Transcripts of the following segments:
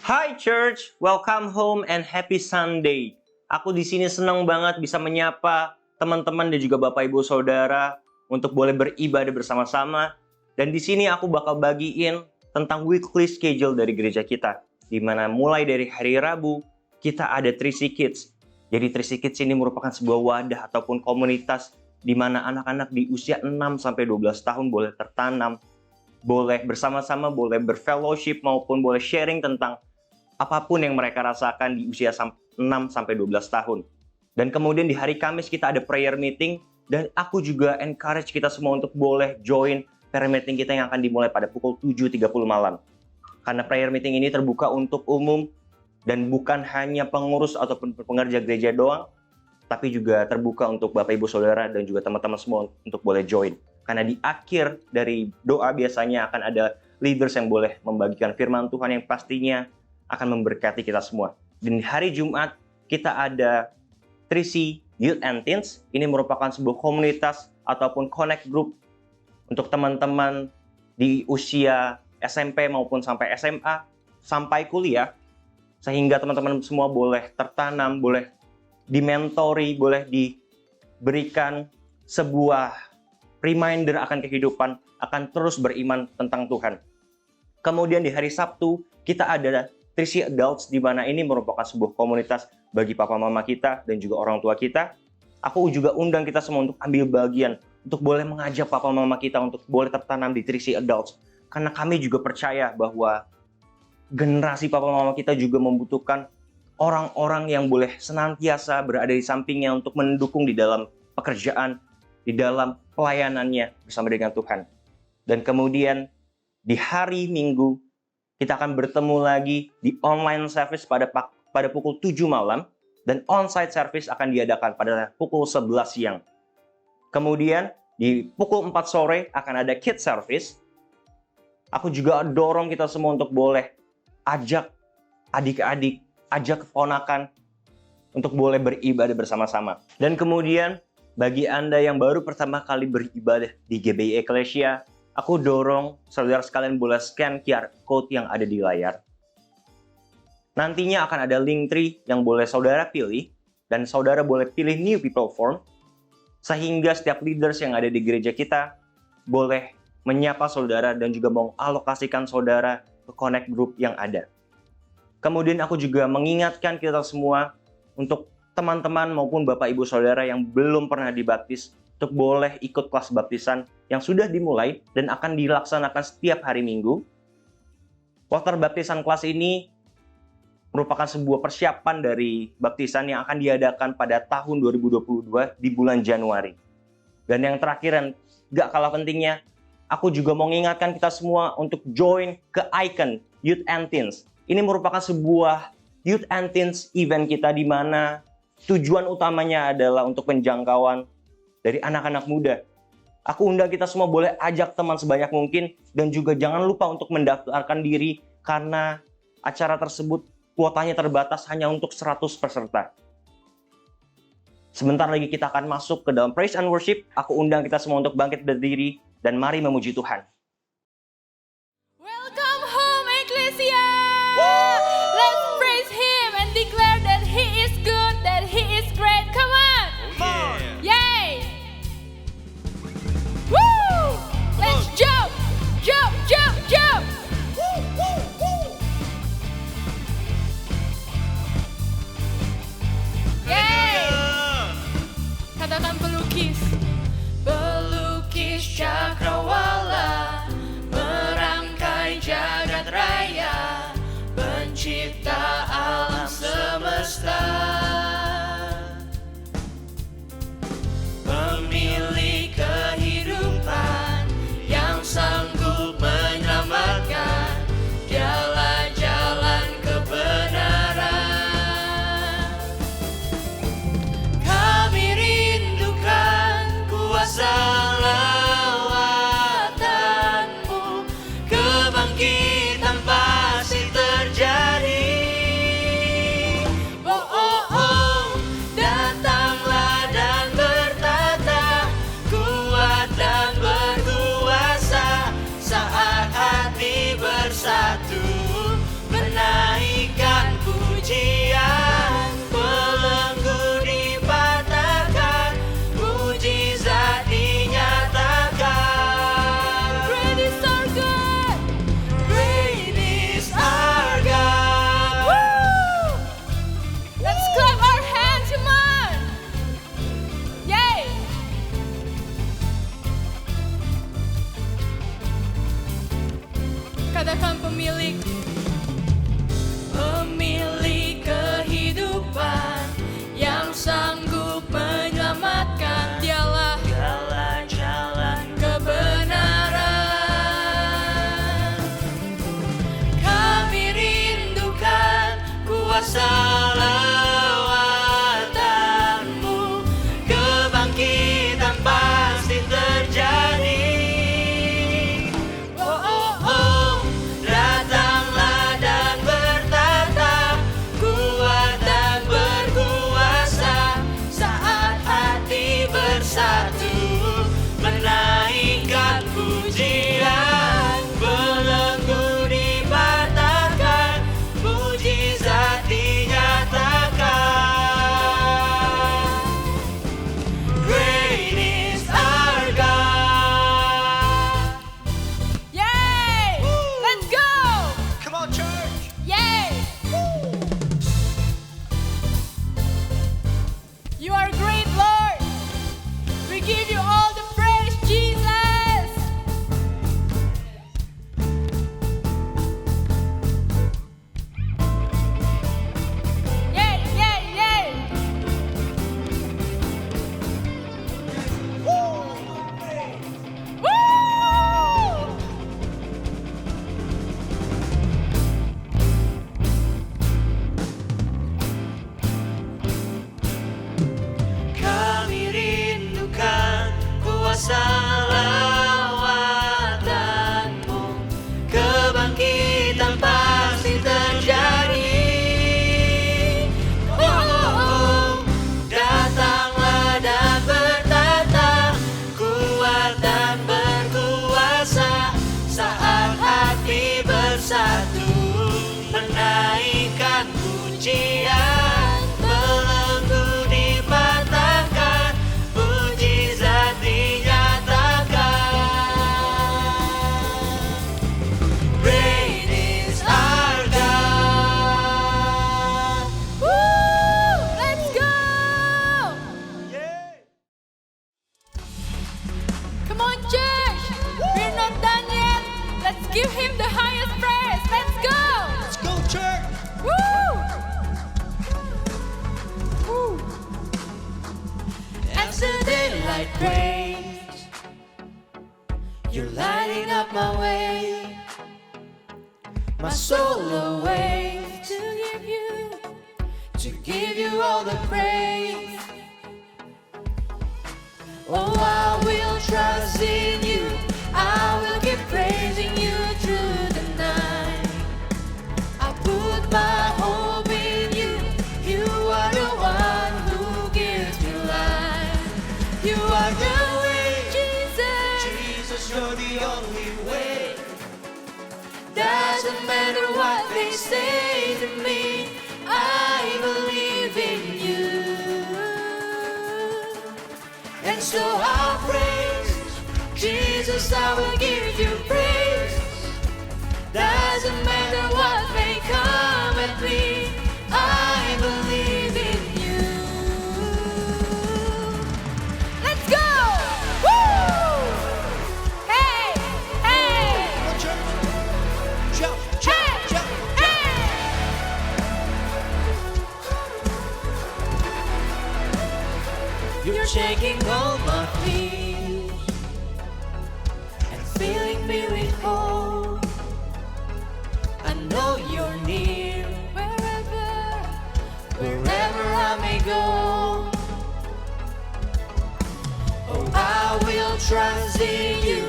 Hi Church, welcome home and happy Sunday. Aku di sini senang banget bisa menyapa teman-teman dan juga Bapak Ibu Saudara untuk boleh beribadah bersama-sama. Dan di sini aku bakal bagiin tentang weekly schedule dari gereja kita, di mana mulai dari hari Rabu kita ada 3C Kids. Jadi 3C Kids ini merupakan sebuah wadah ataupun komunitas di mana anak-anak di usia 6 sampai 12 tahun boleh tertanam, boleh bersama-sama, boleh berfellowship maupun boleh sharing tentang apapun yang mereka rasakan di usia 6 sampai 12 tahun. Dan kemudian di hari Kamis kita ada prayer meeting dan aku juga encourage kita semua untuk boleh join prayer meeting kita yang akan dimulai pada pukul 7.30 malam. Karena prayer meeting ini terbuka untuk umum dan bukan hanya pengurus ataupun pengerja gereja doang, tapi juga terbuka untuk Bapak Ibu Saudara dan juga teman-teman semua untuk boleh join. Karena di akhir dari doa biasanya akan ada leaders yang boleh membagikan firman Tuhan yang pastinya akan memberkati kita semua. Dan di hari Jumat kita ada 3C Youth and Teens. Ini merupakan sebuah komunitas ataupun connect group untuk teman-teman di usia SMP maupun sampai SMA, sampai kuliah. Sehingga teman-teman semua boleh tertanam, boleh dimentori, boleh diberikan sebuah reminder akan kehidupan, akan terus beriman tentang Tuhan. Kemudian di hari Sabtu kita ada 3C Adults, di mana ini merupakan sebuah komunitas bagi papa mama kita dan juga orang tua kita. Aku juga undang kita semua untuk ambil bagian, untuk boleh mengajak papa mama kita untuk boleh tertanam di 3C Adults. Karena kami juga percaya bahwa generasi papa mama kita juga membutuhkan orang-orang yang boleh senantiasa berada di sampingnya untuk mendukung di dalam pekerjaan, di dalam pelayanannya bersama dengan Tuhan. Dan kemudian di hari Minggu, kita akan bertemu lagi di online service pada pukul 7 malam dan on-site service akan diadakan pada pukul 11 siang. Kemudian di pukul 4 sore akan ada kids service. Aku juga dorong kita semua untuk boleh ajak adik-adik, ajak keponakan untuk boleh beribadah bersama-sama. Dan kemudian bagi Anda yang baru pertama kali beribadah di GBI Ecclesia, aku dorong saudara sekalian boleh scan QR code yang ada di layar. Nantinya akan ada link tree yang boleh saudara pilih, dan saudara boleh pilih new people form, sehingga setiap leaders yang ada di gereja kita boleh menyapa saudara dan juga mengalokasikan saudara ke connect group yang ada. Kemudian aku juga mengingatkan kita semua untuk teman-teman maupun Bapak Ibu Saudara yang belum pernah dibaptis, untuk boleh ikut kelas baptisan yang sudah dimulai dan akan dilaksanakan setiap hari Minggu. Water baptisan kelas ini merupakan sebuah persiapan dari baptisan yang akan diadakan pada tahun 2022 di bulan Januari. Dan yang terakhir dan gak kalah pentingnya, aku juga mau mengingatkan kita semua untuk join ke Icon Youth and Teens. Ini merupakan sebuah Youth and Teens event kita di mana tujuan utamanya adalah untuk penjangkauan dari anak-anak muda. Aku undang kita semua boleh ajak teman sebanyak mungkin dan juga jangan lupa untuk mendaftarkan diri karena acara tersebut kuotanya terbatas hanya untuk 100 peserta. Sebentar lagi kita akan masuk ke dalam praise and worship. Aku undang kita semua untuk bangkit berdiri dan mari memuji Tuhan. Welcome home, Ecclesia! Let's praise Him and declare that He is good, that He is great. Come on! Yay! Woo! Let's jump! Jump, jump, jump! Yay! Katakan pelukis. Pelukis cakrawala Katakan pemilik kehidupan yang sanggup menyelamatkan. Dialah jalan kebenaran. Kami rindukan kuasa lewatan-Mu, kebangkitan pasti terjadi. Oh, oh, oh, datanglah dan bertata, kuat dan berkuasa, saat hati bersatu, menaikkan pujian, belenggu dipatahkan, mujizat dinyatakan. Great is our God. Yay! Let's go! Come on, church. Yay! You are great, Lord. We give you all the praise, Jesus. Yay, yay, yay. Woo! Kami rindukan kuasa lewatan-Mu, kebangkitan pasti terjadi. Oh, oh, oh, datanglah dan bertata, kuat dan berkuasa, saat hati bersatu, menaikkan pujian, belenggu dipatahkan, mujizat dinyatakan. Great is our God. Woo! Let's go! Come on, church! We're not done yet. Let's give Him the highest praise. Let's go! Let's go, church. Woo! Woo! As the daylight breaks, you're lighting up my way. My soul awaits to give you all the praise. Oh, I will trust in you. I will keep praising you through the night. I put my hope in you. You are the one who gives me life. You are the way, Jesus. Jesus, you're the only way. Doesn't matter what they say to me, I believe in you. And so I'll praise Jesus, I will give you praise. Doesn't matter what may come at me, I believe in you. Let's go! Woo! Hey! Hey! Come on, church. Jump, Hey! jump, jump, jump. You're shaking all my fears and filling me with hope. I know you're near wherever I may go. Oh, I will trust in you.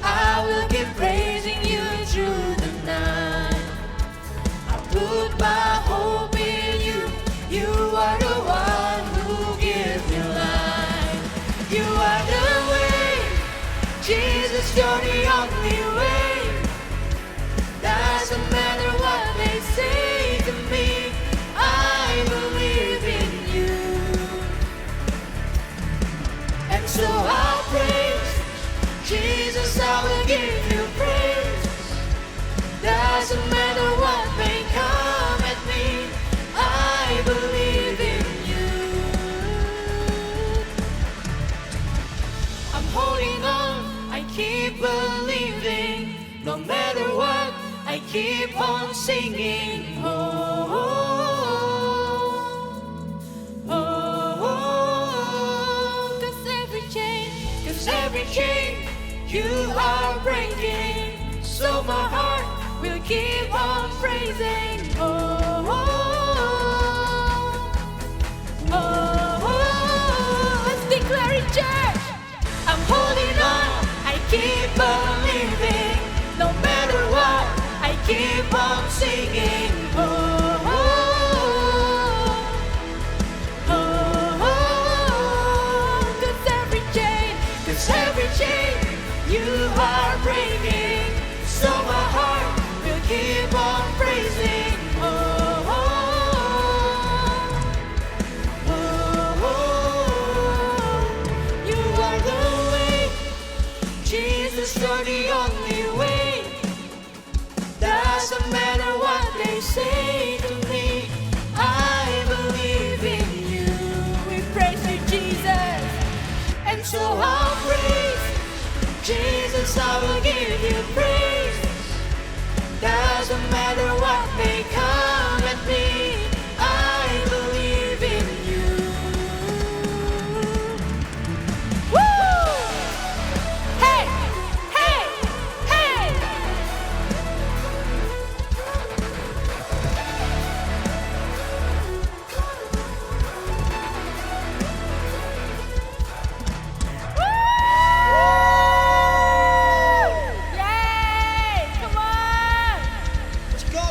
I will keep praising you through the night. I put my hope in you. You are the one who gives me life. You are the way, Jesus, you're the only way. Doesn't matter what they say to me, I believe in you. And so I'll praise Jesus, I will give you praise. Doesn't matter what may come at me, I believe in you. I'm holding on, I keep believing. No matter what, I keep on singing. Oh, oh, oh, 'cause every chain you are breaking, so my heart will keep on praising. Oh, oh, oh, oh. Let's declare it, church. I'm holding on, I keep believing. No matter what, I keep on singing. Oh, oh, oh, oh. 'Cause every chain you are breaking, so my heart will keep on praising. Oh, oh, oh, oh. You are the way, Jesus, you're the only way. Doesn't matter what they say to me, I believe in you. We praise you, Jesus, and so I'll praise Jesus. I will give you praise. Doesn't matter what may come at me, I believe in you. Woo! Hey, hey, hey! Yay! Come on! Let's go,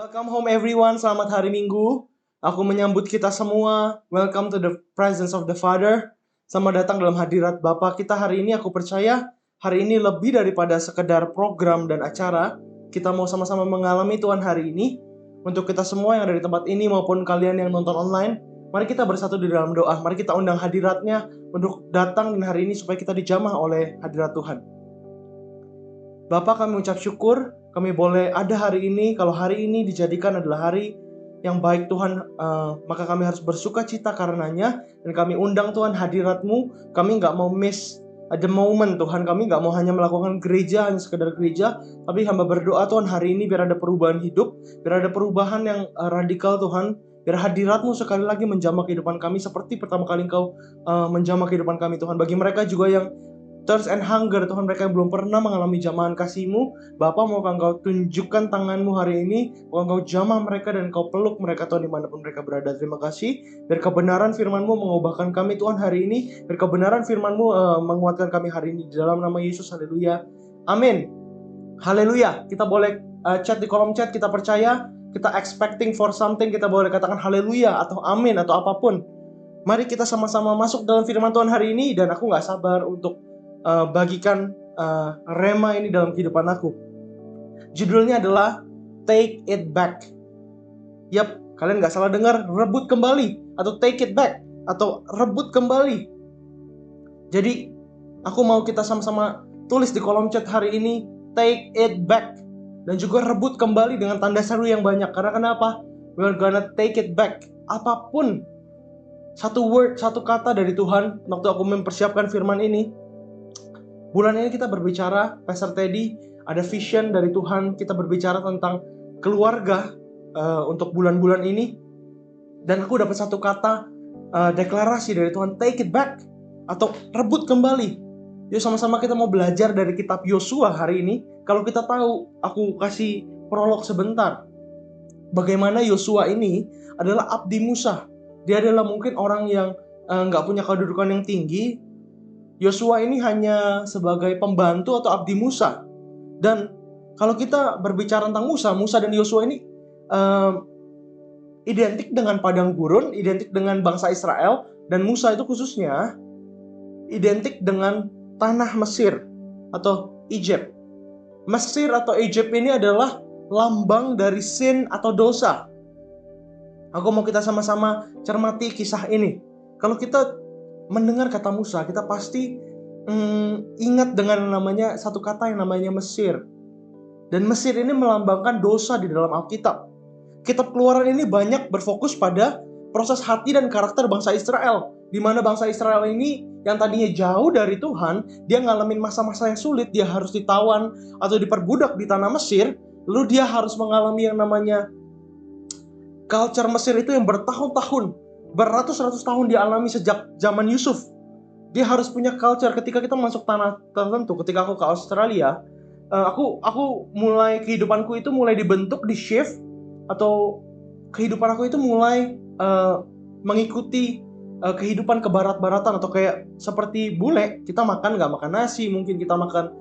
Welcome home everyone, selamat hari Minggu. Aku menyambut kita semua. Welcome to the presence of the Father. Selamat datang dalam hadirat Bapa kita hari ini. Aku percaya hari ini lebih daripada sekedar program dan acara. Kita mau sama-sama mengalami Tuhan hari ini. Untuk kita semua yang ada di tempat ini maupun kalian yang nonton online, mari kita bersatu di dalam doa. Mari kita undang hadiratnya untuk datang dan hari ini supaya kita dijamah oleh hadirat Tuhan. Bapak, kami ucap syukur, kami boleh ada hari ini. Kalau hari ini dijadikan adalah hari yang baik Tuhan, maka kami harus bersuka cita karenanya. Dan kami undang Tuhan hadirat-Mu. Kami nggak mau miss the moment Tuhan. Kami nggak mau hanya melakukan gereja, hanya sekedar gereja. Tapi hamba berdoa Tuhan hari ini biar ada perubahan hidup, biar ada perubahan yang radikal Tuhan. Biar hadirat-Mu sekali lagi menjamah kehidupan kami seperti pertama kali Engkau menjamah kehidupan kami Tuhan. Bagi mereka juga yang thirst and hunger Tuhan, mereka yang belum pernah mengalami jamahan kasih-Mu, Bapa, mau Engkau tunjukkan tangan-Mu hari ini, mau Engkau jamah mereka dan Engkau peluk mereka Tuhan dimanapun mereka berada. Terima kasih, biar kebenaran firman-Mu mengubahkan kami Tuhan hari ini, biar kebenaran firman-Mu menguatkan kami hari ini, di dalam nama Yesus, haleluya, amin. Haleluya, kita boleh chat di kolom chat, kita percaya, kita expecting for something, kita boleh katakan haleluya atau amin atau apapun. Mari kita sama-sama masuk dalam firman Tuhan hari ini, dan aku gak sabar untuk bagikan rema ini dalam kehidupan aku. Judulnya adalah Take It Back. Yap, kalian gak salah dengar, rebut kembali atau take it back atau rebut kembali. Jadi aku mau kita sama-sama tulis di kolom chat hari ini take it back, dan juga rebut kembali dengan tanda seru yang banyak. Karena kenapa? We're gonna take it back. Apapun satu word, satu kata dari Tuhan waktu aku mempersiapkan firman ini. Bulan ini kita berbicara, Pastor Teddy, ada vision dari Tuhan. Kita berbicara tentang keluarga untuk bulan-bulan ini. Dan aku dapat satu kata deklarasi dari Tuhan, take it back atau rebut kembali. Yuk sama-sama kita mau belajar dari kitab Yosua hari ini. Kalau kita tahu, aku kasih prolog sebentar. Bagaimana Yosua ini adalah abdi Musa. Dia adalah mungkin orang yang nggak punya kedudukan yang tinggi. Yosua ini hanya sebagai pembantu atau abdi Musa. Dan kalau kita berbicara tentang Musa dan Yosua ini identik dengan padang gurun, identik dengan bangsa Israel, dan Musa itu khususnya identik dengan tanah Mesir atau Egypt. Mesir atau Egypt ini adalah lambang dari sin atau dosa. Aku mau kita sama-sama cermati kisah ini. Kalau kita mendengar kata Musa, kita pasti ingat dengan namanya satu kata yang namanya Mesir. Dan Mesir ini melambangkan dosa di dalam Alkitab. Kitab Keluaran ini banyak berfokus pada proses hati dan karakter bangsa Israel, di mana bangsa Israel ini yang tadinya jauh dari Tuhan, dia ngalamin masa-masa yang sulit, dia harus ditawan atau diperbudak di tanah Mesir, lalu dia harus mengalami yang namanya culture Mesir itu yang bertahun-tahun, beratus-ratus tahun dialami sejak zaman Yusuf. Dia harus punya culture. Ketika kita masuk tanah tertentu, ketika aku ke Australia, aku mulai kehidupanku itu mulai dibentuk, di shift, atau kehidupan aku itu mulai mengikuti kehidupan kebarat-baratan, atau kayak seperti bule, kita makan nggak makan nasi, mungkin kita makan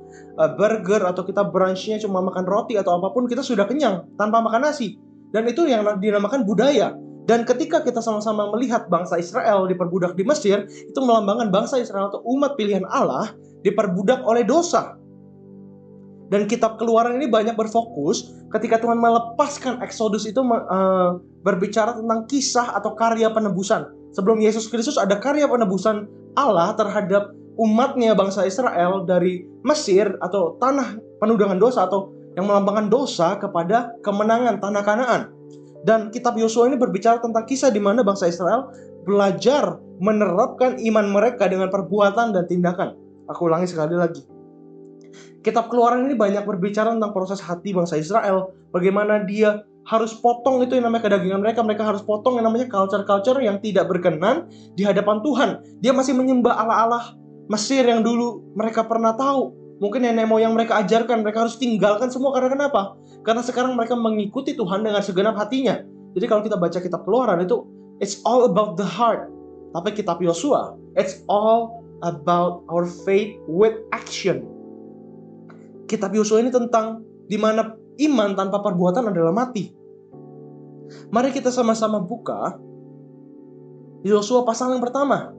burger, atau kita brunchnya cuma makan roti atau apapun, kita sudah kenyang tanpa makan nasi. Dan itu yang dinamakan budaya. Dan ketika kita sama-sama melihat bangsa Israel diperbudak di Mesir, itu melambangkan bangsa Israel atau umat pilihan Allah diperbudak oleh dosa. Dan kitab Keluaran ini banyak berfokus ketika Tuhan melepaskan Exodus itu berbicara tentang kisah atau karya penebusan. Sebelum Yesus Kristus ada karya penebusan Allah terhadap umatnya bangsa Israel dari Mesir atau tanah penuh dengan dosa, atau yang melambangkan dosa, kepada kemenangan tanah Kanaan. Dan kitab Yosua ini berbicara tentang kisah di mana bangsa Israel belajar menerapkan iman mereka dengan perbuatan dan tindakan. Aku ulangi sekali lagi. Kitab Keluaran ini banyak berbicara tentang proses hati bangsa Israel, bagaimana dia harus potong itu yang namanya kedagingan mereka harus potong yang namanya culture-culture yang tidak berkenan di hadapan Tuhan. Dia masih menyembah Allah-Allah Mesir yang dulu mereka pernah tahu. Mungkin nenek moyang mereka ajarkan, mereka harus tinggalkan semua. Karena kenapa? Karena sekarang mereka mengikuti Tuhan dengan segenap hatinya. Jadi kalau kita baca kitab Keluaran itu, it's all about the heart. Tapi kitab Yosua, it's all about our faith with action. Kitab Yosua ini tentang di mana iman tanpa perbuatan adalah mati. Mari kita sama-sama buka Yosua pasal yang pertama.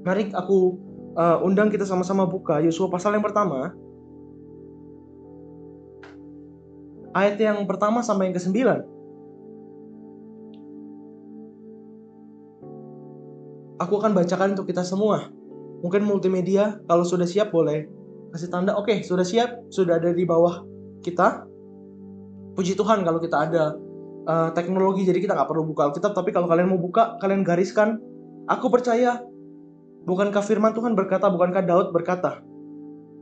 Mari aku undang kita sama-sama buka Yosua pasal yang pertama. Ayat yang pertama sampai yang ke-9. Aku akan bacakan untuk kita semua. Mungkin multimedia, kalau sudah siap boleh kasih tanda. Oke, sudah siap, sudah ada di bawah kita. Puji Tuhan kalau kita ada teknologi, jadi kita nggak perlu buka Alkitab. Tapi kalau kalian mau buka, kalian gariskan. Aku percaya, bukankah firman Tuhan berkata, bukankah Daud berkata,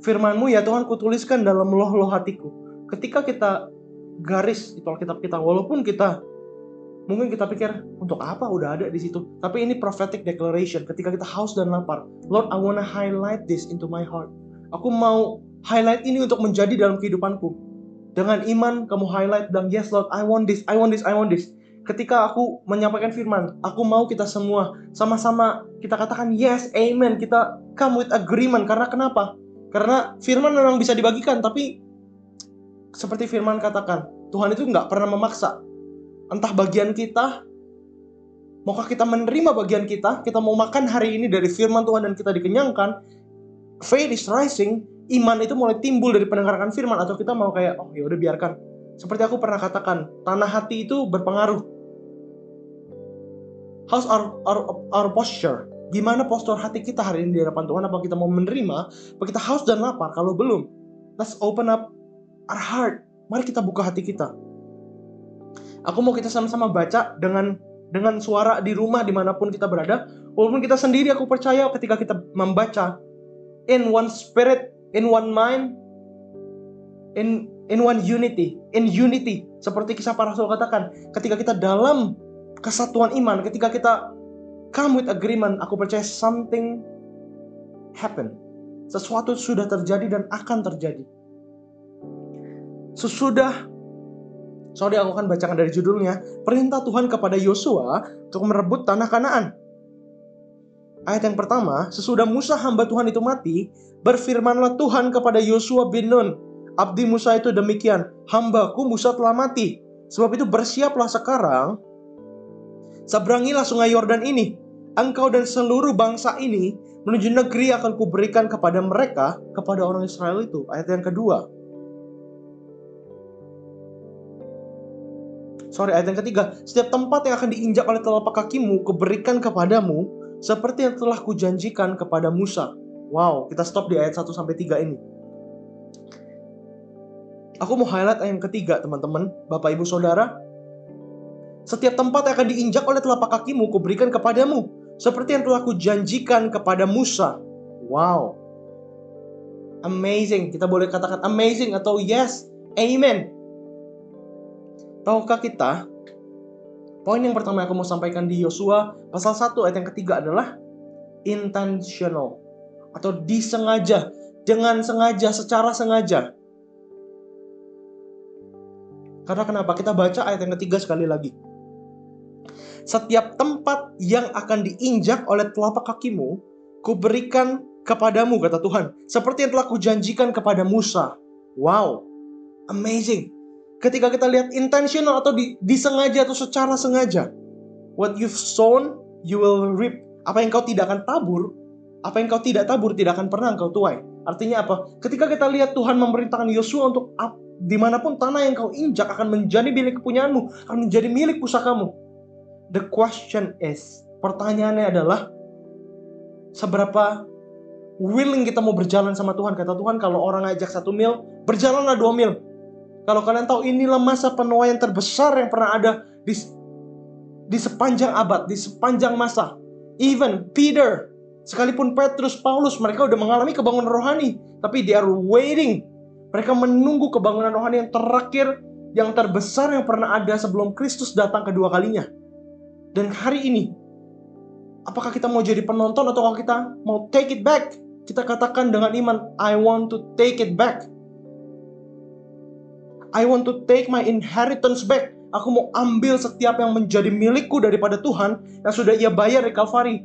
firman-Mu ya Tuhan kutuliskan dalam loh-loh hatiku. Ketika kita garis itu Alkitab kita, walaupun kita mungkin kita pikir untuk apa udah ada di situ, tapi ini prophetic declaration. Ketika kita haus dan lapar, Lord, I wanna highlight this into my heart. Aku mau highlight ini untuk menjadi dalam kehidupanku. Dengan iman kamu highlight dan yes Lord, I want this, I want this, I want this. Ketika aku menyampaikan firman, aku mau kita semua sama-sama kita katakan yes, amen. Kita come with agreement. Karena kenapa? Karena firman memang bisa dibagikan, tapi seperti firman katakan, Tuhan itu nggak pernah memaksa. Entah bagian kita, maukah kita menerima bagian kita mau makan hari ini dari firman Tuhan dan kita dikenyangkan. Faith is rising, iman itu mulai timbul dari pendengaran firman, atau kita mau kayak, oh ya udah biarkan. Seperti aku pernah katakan, tanah hati itu berpengaruh. How's our posture? Gimana postur hati kita hari ini di hadapan Tuhan? Apa kita mau menerima? Apa kita haus dan lapar? Kalau belum, let's open up our heart. Mari kita buka hati kita. Aku mau kita sama-sama baca dengan suara di rumah dimanapun kita berada. Walaupun kita sendiri, aku percaya ketika kita membaca in one spirit, in one mind, in one unity, in unity. Seperti kisah para rasul katakan, ketika kita dalam kesatuan iman, ketika kita come with agreement, aku percaya something happen. Sesuatu sudah terjadi dan akan terjadi. Sorry, aku akan bacakan dari judulnya, perintah Tuhan kepada Yosua untuk merebut tanah Kanaan. Ayat yang pertama, sesudah Musa hamba Tuhan itu mati, berfirmanlah Tuhan kepada Yosua bin Nun, abdi Musa itu demikian, hambaku Musa telah mati. Sebab itu bersiaplah sekarang, seberangilah sungai Yordan ini, engkau dan seluruh bangsa ini menuju negeri akan kuberikan kepada mereka, kepada orang Israel itu. Ayat yang kedua. Ayat yang ketiga, setiap tempat yang akan diinjak oleh telapak kakimu kuberikan kepadamu, seperti yang telah kujanjikan kepada Musa. Wow, kita stop di ayat 1-3 ini. Aku mau highlight ayat yang ketiga, teman-teman, Bapak Ibu Saudara. Setiap tempat yang akan diinjak oleh telapak kakimu kuberikan kepadamu, seperti yang telah kujanjikan kepada Musa. Wow. Amazing. Kita boleh katakan amazing atau yes, amen. Tahukah kita, poin yang pertama yang aku mau sampaikan di Yosua pasal 1 ayat yang ketiga adalah intentional atau disengaja, dengan sengaja, secara sengaja. Karena kenapa? Kita baca ayat yang ketiga sekali lagi. Setiap tempat yang akan diinjak oleh telapak kakimu, kuberikan kepadamu, kata Tuhan, seperti yang telah kujanjikan kepada Musa. Wow, amazing. Ketika kita lihat intentional atau disengaja atau secara sengaja, what you've sown, you will reap. Apa yang kau tidak akan tabur, apa yang kau tidak tabur tidak akan pernah kau tuai. Artinya apa? Ketika kita lihat Tuhan memerintahkan Yosua untuk dimanapun tanah yang kau injak akan menjadi milik kepunyaanmu, akan menjadi milik pusakamu. The question is, pertanyaannya adalah, seberapa willing kita mau berjalan sama Tuhan? Kata Tuhan, kalau orang ngajak 1 mil, berjalanlah 2 mil. Kalau kalian tahu, inilah masa penuaian terbesar yang pernah ada di sepanjang abad, di sepanjang masa. Even Peter, sekalipun Petrus, Paulus, mereka udah mengalami kebangunan rohani, tapi they are waiting. Mereka menunggu kebangunan rohani yang terakhir, yang terbesar yang pernah ada sebelum Kristus datang kedua kalinya. Dan hari ini, apakah kita mau jadi penonton atau kita mau take it back? Kita katakan dengan iman, I want to take it back. I want to take my inheritance back. Aku mau ambil setiap yang menjadi milikku daripada Tuhan yang sudah Ia bayar di Kalvari.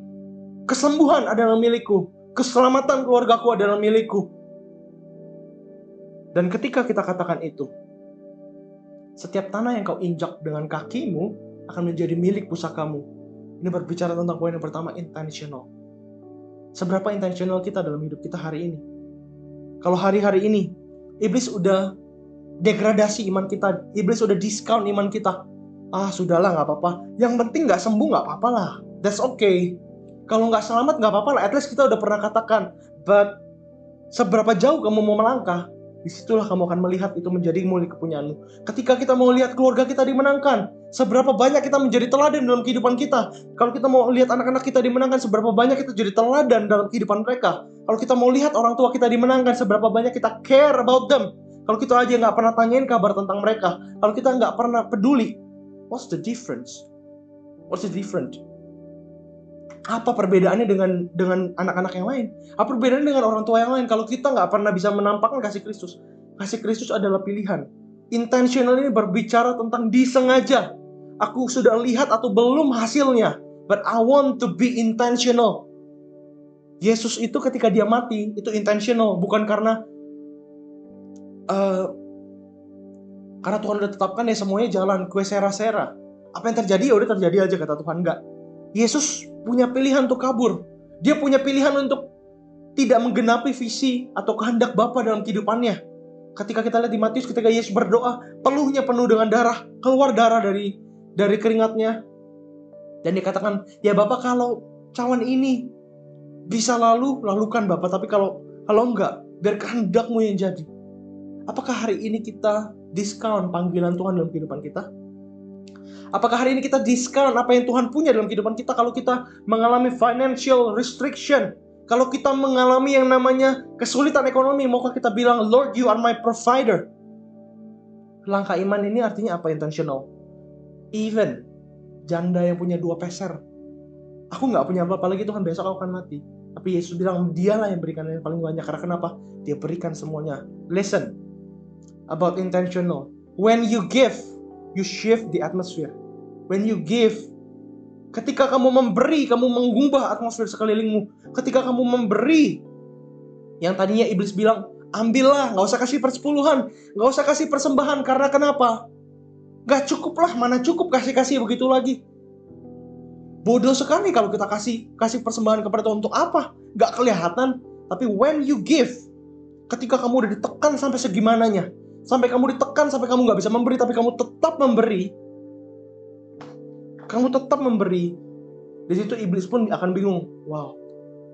Kesembuhan adalah milikku. Keselamatan keluargaku adalah milikku. Dan ketika kita katakan itu, Setiap tanah yang kau injak dengan kakimu akan menjadi milik pusakamu. Ini berbicara tentang poin yang pertama, intentional. Seberapa intentional kita dalam hidup kita hari ini? Kalau hari-hari ini iblis udah degradasi iman kita, iblis udah diskon iman kita. Sudahlah, nggak apa-apa. Yang penting nggak sembuh, nggak apa-apa lah. That's okay. Kalau nggak selamat nggak apa-apa lah. At least kita udah pernah katakan. But seberapa jauh kamu mau melangkah, disitulah kamu akan melihat itu menjadi milik kepunyaanmu. Ketika kita mau lihat keluarga kita dimenangkan, seberapa banyak kita menjadi teladan dalam kehidupan kita. Kalau kita mau lihat anak-anak kita dimenangkan, seberapa banyak kita jadi teladan dalam kehidupan mereka. Kalau kita mau lihat orang tua kita dimenangkan, seberapa banyak kita care about them. Kalau kita aja nggak pernah tanyain kabar tentang mereka, kalau kita nggak pernah peduli, what's the difference? What's the difference? Apa perbedaannya dengan anak-anak yang lain? Apa perbedaannya dengan orang tua yang lain? Kalau kita nggak pernah bisa menampakkan kasih Kristus. Kasih Kristus adalah pilihan. Intentional ini berbicara tentang disengaja. Aku sudah lihat atau belum hasilnya, but I want to be intentional. Yesus itu ketika dia mati, itu intentional. Bukan karena Tuhan udah tetapkan ya semuanya jalan, kue sera-sera. Apa yang terjadi ya udah terjadi aja, kata Tuhan. Enggak. Yesus punya pilihan untuk kabur. Dia punya pilihan untuk tidak menggenapi visi atau kehendak Bapa dalam kehidupannya. Ketika kita lihat di Matius, ketika Yesus berdoa, peluhnya penuh dengan darah, keluar darah dari keringatnya. Dan dia katakan, ya Bapa, kalau cawan ini bisa lalukan Bapa, tapi kalau enggak, biar kehendak-Mu yang jadi. Apakah hari ini kita diskon panggilan Tuhan dalam kehidupan kita? Apakah hari ini kita diskon apa yang Tuhan punya dalam kehidupan kita? Kalau kita mengalami financial restriction, kalau kita mengalami yang namanya kesulitan ekonomi, maukah kita bilang, Lord, you are my provider? Langkah iman ini artinya apa? Intentional. Even janda yang punya 2 peser, aku nggak punya apa-apa lagi Tuhan, besok aku akan mati. Tapi Yesus bilang, dialah yang berikan yang paling banyak. Karena kenapa? Dia berikan semuanya. Listen about intentional. When you give, you shift the atmosphere. When you give, ketika kamu memberi, kamu mengubah atmosfer sekelilingmu. Ketika kamu memberi, yang tadinya iblis bilang, ambillah, gak usah kasih persepuluhan, gak usah kasih persembahan. Karena kenapa? Gak cukup lah, mana cukup kasih-kasih begitu lagi. Bodoh sekali kalau kita kasih persembahan kepada Tuhan. Untuk apa? Gak kelihatan. Tapi when you give, ketika kamu udah ditekan sampai segimananya, sampai kamu ditekan, sampai kamu gak bisa memberi, tapi kamu tetap memberi. Kamu tetap memberi. Di situ iblis pun akan bingung. Wow,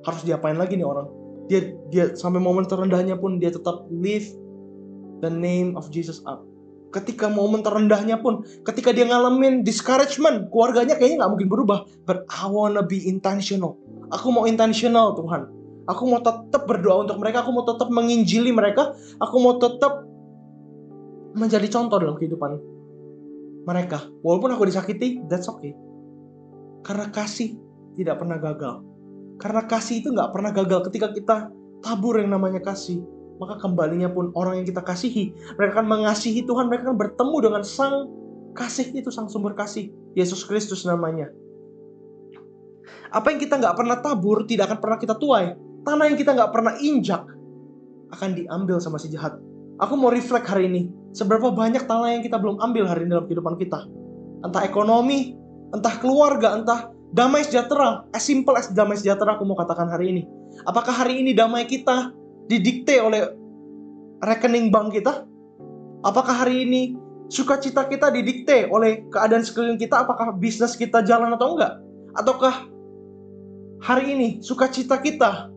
harus diapain lagi nih orang? Dia sampai momen terendahnya pun dia tetap lift the name of Jesus up. Ketika momen terendahnya pun, ketika dia ngalamin discouragement, keluarganya kayaknya gak mungkin berubah. But I wanna be intentional. Aku mau intentional, Tuhan. Aku mau tetap berdoa untuk mereka. Aku mau tetap menginjili mereka. Aku mau tetap menjadi contoh dalam kehidupan mereka. Walaupun aku disakiti, that's okay. Karena kasih tidak pernah gagal. Karena kasih itu gak pernah gagal. Ketika kita tabur yang namanya kasih, maka kembalinya pun orang yang kita kasihi, mereka akan mengasihi Tuhan. Mereka akan bertemu dengan sang kasih itu, sang sumber kasih, Yesus Kristus namanya. Apa yang kita gak pernah tabur tidak akan pernah kita tuai. Tanah yang kita gak pernah injak akan diambil sama si jahat. Aku mau reflect hari ini, seberapa banyak tanah yang kita belum ambil hari ini dalam kehidupan kita. Entah ekonomi, entah keluarga, entah damai sejahtera. As simple as damai sejahtera aku mau katakan hari ini. Apakah hari ini damai kita didikte oleh rekening bank kita? Apakah hari ini sukacita kita didikte oleh keadaan sekeliling kita? Apakah bisnis kita jalan atau enggak? Ataukah hari ini sukacita kita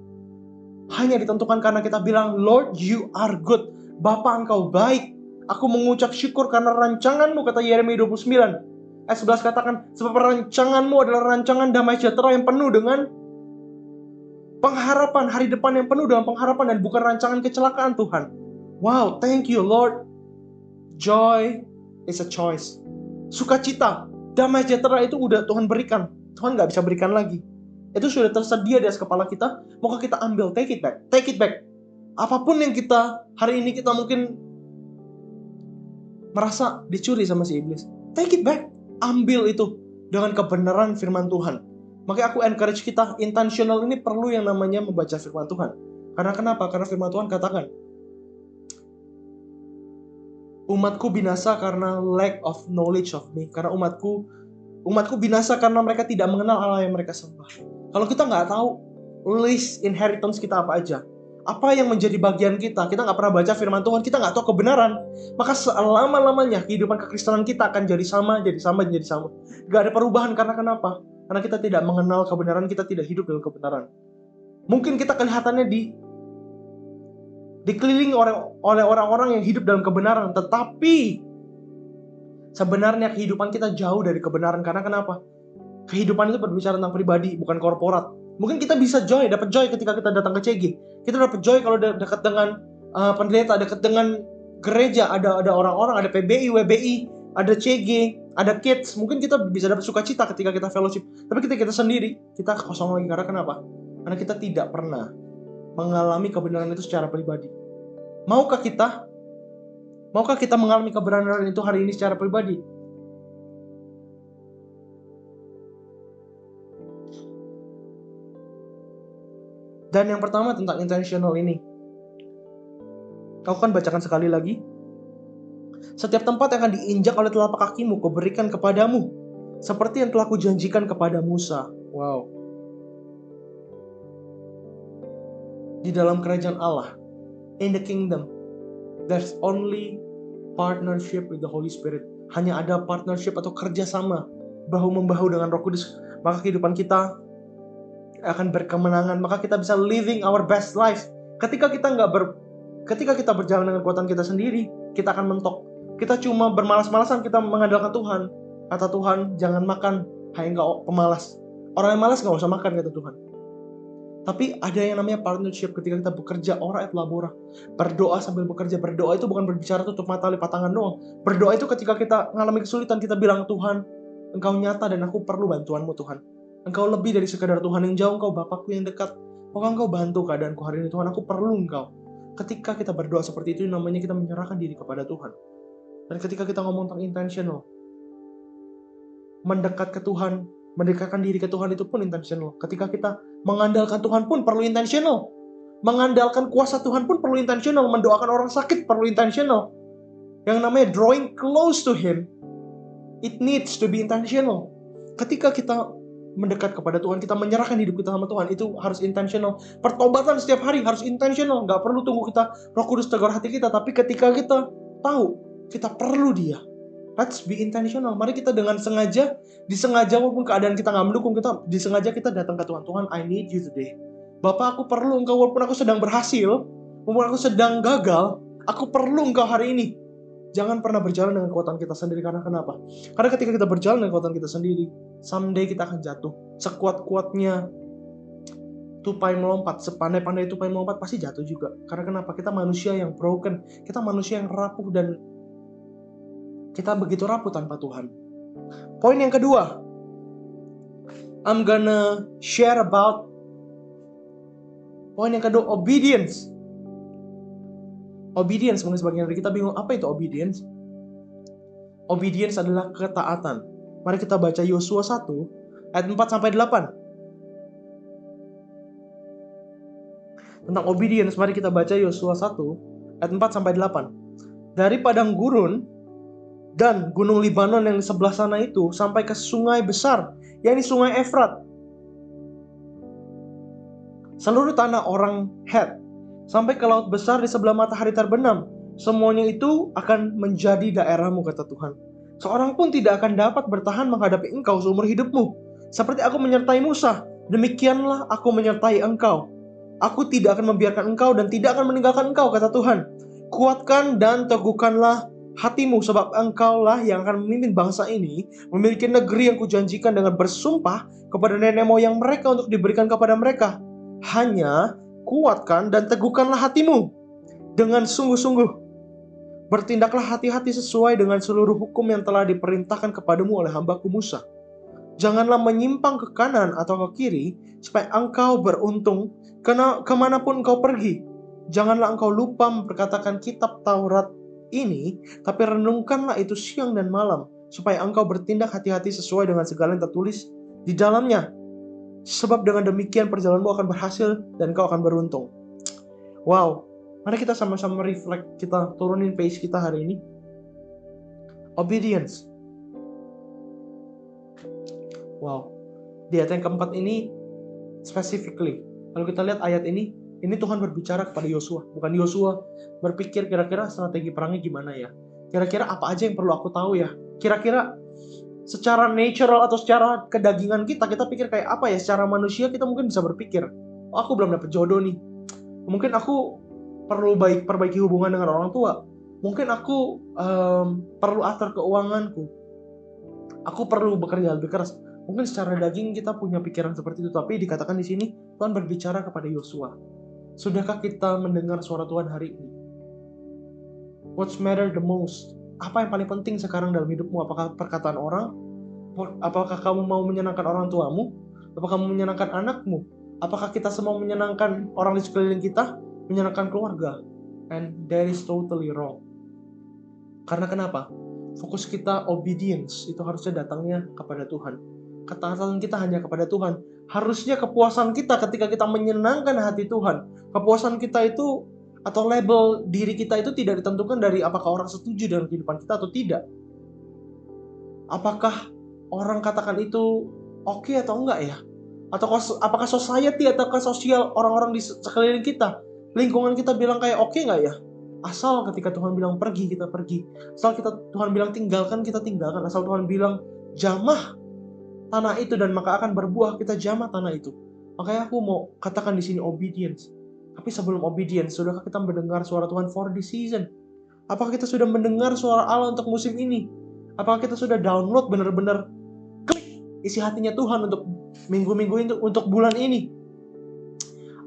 hanya ditentukan karena kita bilang, Lord, you are good. Bapa, Engkau baik. Aku mengucap syukur karena rancanganmu, kata Yeremia 29. Ayat 11 katakan, sebab rancanganmu adalah rancangan damai sejahtera yang penuh dengan pengharapan, hari depan yang penuh dengan pengharapan, dan bukan rancangan kecelakaan, Tuhan. Wow, thank you Lord. Joy is a choice. Sukacita, damai sejahtera itu udah Tuhan berikan. Tuhan gak bisa berikan lagi. Itu sudah tersedia di atas kepala kita. Maka kita ambil, take it back. Take it back. Apapun yang kita, hari ini kita mungkin merasa dicuri sama si iblis, take it back. Ambil itu dengan kebenaran firman Tuhan. Makanya aku encourage kita, intentional ini perlu yang namanya membaca firman Tuhan. Karena kenapa? Karena firman Tuhan katakan, Umatku binasa karena lack of knowledge of me. Karena umatku binasa karena mereka tidak mengenal Allah yang mereka sembah. Kalau kita nggak tahu list inheritance kita apa aja, apa yang menjadi bagian kita nggak pernah baca firman Tuhan, kita nggak tahu kebenaran, maka selama-lamanya kehidupan kekristenan kita akan jadi sama. Gak ada perubahan. Karena kenapa? Karena kita tidak mengenal kebenaran, kita tidak hidup dalam kebenaran. Mungkin kita kelihatannya dikelilingi oleh orang-orang yang hidup dalam kebenaran, tetapi sebenarnya kehidupan kita jauh dari kebenaran. Karena kenapa? Kehidupan itu berbicara tentang pribadi, bukan korporat. Mungkin kita bisa dapat joy ketika kita datang ke CG. Kita dapat joy kalau dekat dengan pendeta, dekat dengan gereja, ada orang-orang, ada PBI, WBI, ada CG, ada kids. Mungkin kita bisa dapat sukacita ketika kita fellowship. Tapi ketika kita sendiri, kita kosong lagi. Karena kenapa? Karena kita tidak pernah mengalami kebenaran itu secara pribadi. Maukah kita mengalami kebenaran itu hari ini secara pribadi? Dan yang pertama tentang intentional ini. Kau kan bacakan sekali lagi. Setiap tempat yang akan diinjak oleh telapak kakimu, kuberikan kepadamu, seperti yang telah kujanjikan kepada Musa. Wow. Di dalam kerajaan Allah, in the kingdom, there's only partnership with the Holy Spirit. Hanya ada partnership atau kerjasama, bahu-membahu dengan Roh Kudus. Maka kehidupan kita akan berkemenangan. Maka kita bisa living our best life. Ketika kita berjalan dengan kekuatan kita sendiri, kita akan mentok. Kita cuma bermalas-malasan, kita mengandalkan Tuhan. Kata Tuhan, jangan makan, hai engkau pemalas. Orang yang malas gak usah makan, kata Tuhan. Tapi ada yang namanya partnership ketika kita bekerja, ora et labora. Berdoa sambil bekerja. Berdoa itu bukan berbicara tutup mata lipat tangan doang. Berdoa itu ketika kita mengalami kesulitan, kita bilang, Tuhan, Engkau nyata dan aku perlu bantuanmu Tuhan. Engkau lebih dari sekadar Tuhan yang jauh, Engkau Bapakku yang dekat. Maka Engkau bantu keadaanku hari ini Tuhan, aku perlu Engkau. Ketika kita berdoa seperti itu, namanya kita menyerahkan diri kepada Tuhan. Dan ketika kita ngomong tentang intentional, mendekat ke Tuhan, mendekatkan diri ke Tuhan itu pun intentional. Ketika kita mengandalkan Tuhan pun perlu intentional. Mengandalkan kuasa Tuhan pun perlu intentional. Mendoakan orang sakit perlu intentional. Yang namanya drawing close to Him, it needs to be intentional. Ketika kita mendekat kepada Tuhan, kita menyerahkan hidup kita sama Tuhan, itu harus intentional. Pertobatan setiap hari harus intentional. Gak perlu tunggu kita Roh Kudus tegur hati kita. Tapi ketika kita tahu kita perlu Dia, let's be intentional. Mari kita dengan disengaja walaupun keadaan kita gak mendukung, disengaja kita datang ke Tuhan. Tuhan, I need you today. Bapak, aku perlu Engkau walaupun aku sedang berhasil, walaupun aku sedang gagal, aku perlu Engkau hari ini. Jangan pernah berjalan dengan kekuatan kita sendiri. Karena kenapa? Karena ketika kita berjalan dengan kekuatan kita sendiri, someday kita akan jatuh. Sekuat-kuatnya tupai melompat, sepandai-pandai tupai melompat, pasti jatuh juga. Karena kenapa? Kita manusia yang broken, kita manusia yang rapuh, dan kita begitu rapuh tanpa Tuhan. Poin yang kedua, I'm gonna share about poin yang kedua, obedience. Obedience, mungkin sebagian dari kita bingung, apa itu obedience? Obedience adalah ketaatan. Mari kita baca Yosua 1 ayat 4-8. Tentang obedience, mari kita baca Yosua 1 ayat 4-8. Dari padang gurun dan gunung Libanon yang di sebelah sana itu sampai ke sungai besar, yakni sungai Efrat, seluruh tanah orang Het, sampai ke laut besar di sebelah matahari terbenam, semuanya itu akan menjadi daerahmu, kata Tuhan. Seorang pun tidak akan dapat bertahan menghadapi engkau seumur hidupmu. Seperti aku menyertai Musa, demikianlah aku menyertai engkau. Aku tidak akan membiarkan engkau dan tidak akan meninggalkan engkau, kata Tuhan. Kuatkan dan teguhkanlah hatimu, sebab engkaulah yang akan memimpin bangsa ini memiliki negeri yang kujanjikan dengan bersumpah kepada nenek moyang mereka untuk diberikan kepada mereka. Hanya kuatkan dan teguhkanlah hatimu dengan sungguh-sungguh. Bertindaklah hati-hati sesuai dengan seluruh hukum yang telah diperintahkan kepadamu oleh hambaku Musa. Janganlah menyimpang ke kanan atau ke kiri, supaya engkau beruntung kemanapun engkau pergi. Janganlah engkau lupa memperkatakan kitab Taurat ini, tapi renungkanlah itu siang dan malam, supaya engkau bertindak hati-hati sesuai dengan segala yang tertulis di dalamnya. Sebab dengan demikian perjalananmu akan berhasil dan kau akan beruntung. Wow, mari kita sama-sama reflect, kita turunin pace kita hari ini. Obedience. Wow. Di ayat yang keempat ini specifically, kalau kita lihat ayat ini Tuhan berbicara kepada Yosua. Bukan Yosua berpikir kira-kira strategi perangnya gimana ya. Kira-kira apa aja yang perlu aku tahu ya. Kira-kira secara natural atau secara kedagingan kita pikir kayak apa ya. Secara manusia kita mungkin bisa berpikir, oh, aku belum dapet jodoh nih. Mungkin aku perlu perbaiki hubungan dengan orang tua. Mungkin aku perlu atur keuanganku. Aku perlu bekerja lebih keras. Mungkin secara daging kita punya pikiran seperti itu. Tapi dikatakan di sini Tuhan berbicara kepada Yosua. Sudahkah kita mendengar suara Tuhan hari ini? What's matter the most? Apa yang paling penting sekarang dalam hidupmu? Apakah perkataan orang? Apakah kamu mau menyenangkan orang tuamu? Apakah kamu menyenangkan anakmu? Apakah kita semua menyenangkan orang di sekeliling kita? Menyenangkan keluarga? And that is totally wrong. Karena kenapa? Fokus kita obedience itu harusnya datangnya kepada Tuhan. Ketaatan kita hanya kepada Tuhan. Harusnya kepuasan kita ketika kita menyenangkan hati Tuhan. Kepuasan kita itu atau label diri kita itu tidak ditentukan dari apakah orang setuju dengan kehidupan kita atau tidak. Apakah orang katakan itu oke atau enggak ya? Atau apakah society ataukah sosial orang-orang di sekeliling kita, lingkungan kita bilang kayak oke enggak ya? Asal ketika Tuhan bilang pergi, kita pergi. Asal Tuhan bilang tinggalkan, kita tinggalkan. Asal Tuhan bilang jamah tanah itu dan maka akan berbuah, kita jamah tanah itu. Makanya aku mau katakan di sini obedience. Tapi sebelum obedience, sudahkah kita mendengar suara Tuhan for this season? Apakah kita sudah mendengar suara Allah untuk musim ini? Apakah kita sudah download benar-benar klik isi hatinya Tuhan untuk minggu-minggu ini, untuk bulan ini?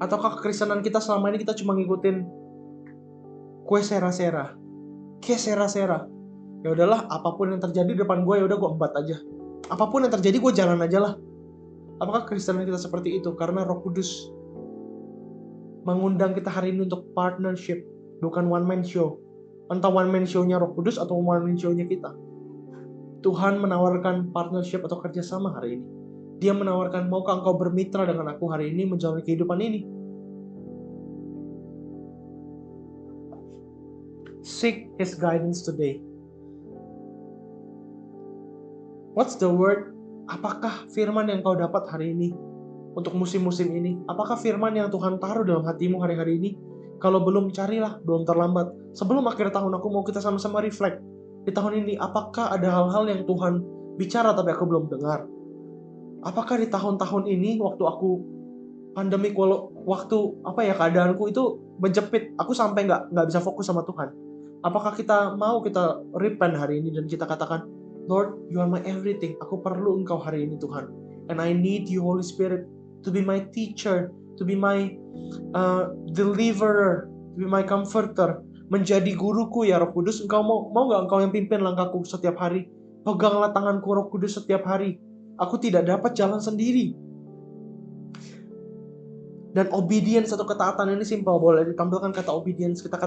Ataukah kekristenan kita selama ini kita cuma ngikutin kue sera-sera, ya udahlah, apapun yang terjadi di depan gue, ya udah gue embat aja. Apapun yang terjadi gue jalan aja lah. Apakah kekristenan kita seperti itu? Karena Roh Kudus mengundang kita hari ini untuk partnership, bukan one man show. Entah one man show-nya Roh Kudus atau one man show-nya kita. Tuhan menawarkan partnership atau kerjasama hari ini. Dia menawarkan, maukah engkau bermitra dengan aku hari ini menjalani kehidupan ini? Seek His guidance today. What's the word? Apakah firman yang kau dapat hari ini untuk musim-musim ini? Apakah firman yang Tuhan taruh dalam hatimu hari-hari ini? Kalau belum, carilah, belum terlambat. Sebelum akhir tahun aku mau kita sama-sama reflect. Di tahun ini, apakah ada hal-hal yang Tuhan bicara tapi aku belum dengar? Apakah di tahun-tahun ini waktu aku pandemik, waktu keadaanku itu menjepit, aku sampai nggak bisa fokus sama Tuhan. Apakah kita repent hari ini dan kita katakan, Lord, you are my everything. Aku perlu Engkau hari ini Tuhan. And I need you, Holy Spirit, to be my teacher, to be my deliverer, to be my comforter. Menjadi guruku ya Roh Kudus. Engkau mau nggak Engkau yang pimpin langkahku setiap hari? Peganglah tanganku Roh Kudus setiap hari. Aku tidak dapat jalan sendiri. Dan obedience atau ketaatan ini simpel. Boleh ditampilkan kata obedience. Kita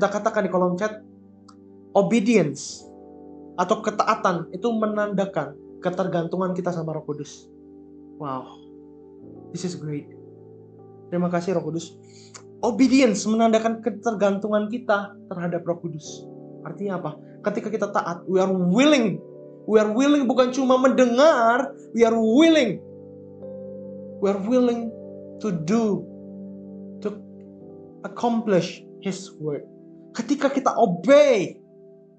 katakan di kolom chat. Obedience atau ketaatan itu menandakan ketergantungan kita sama Roh Kudus. Wow, this is great. Terima kasih Roh Kudus. Obedience menandakan ketergantungan kita terhadap Roh Kudus. Artinya apa? Ketika kita taat, we are willing. We are willing bukan cuma mendengar, we are willing. We are willing to do, to accomplish His word. Ketika kita obey,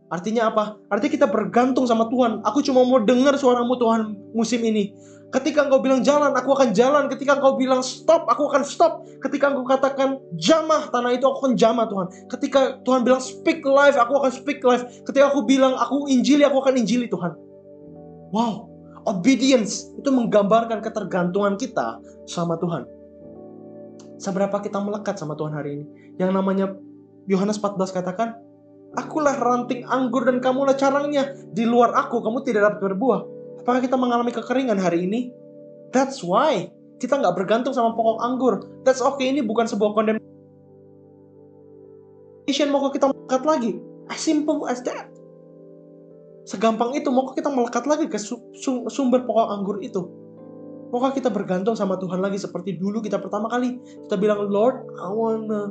artinya apa? Artinya kita bergantung sama Tuhan. Aku cuma mau dengar suaramu Tuhan musim ini. Ketika Engkau bilang jalan, aku akan jalan. Ketika Engkau bilang stop, aku akan stop. Ketika Engkau katakan jamah tanah itu, aku akan jamah Tuhan. Ketika Tuhan bilang speak life, aku akan speak life. Ketika aku bilang aku injili, aku akan injili Tuhan. Wow, obedience itu menggambarkan ketergantungan kita sama Tuhan. Seberapa kita melekat sama Tuhan hari ini. Yang namanya Yohanes 14 katakan, akulah ranting anggur dan kamulah carangnya. Di luar aku, kamu tidak dapat berbuah. Apakah kita mengalami kekeringan hari ini? That's why kita nggak bergantung sama pokok anggur. That's okay, ini bukan sebuah condemnation. Maukah kita melekat lagi? As simple as that. Segampang itu, maukah kita melekat lagi ke sumber pokok anggur itu? Maukah kita bergantung sama Tuhan lagi seperti dulu kita pertama kali? Kita bilang, Lord, I wanna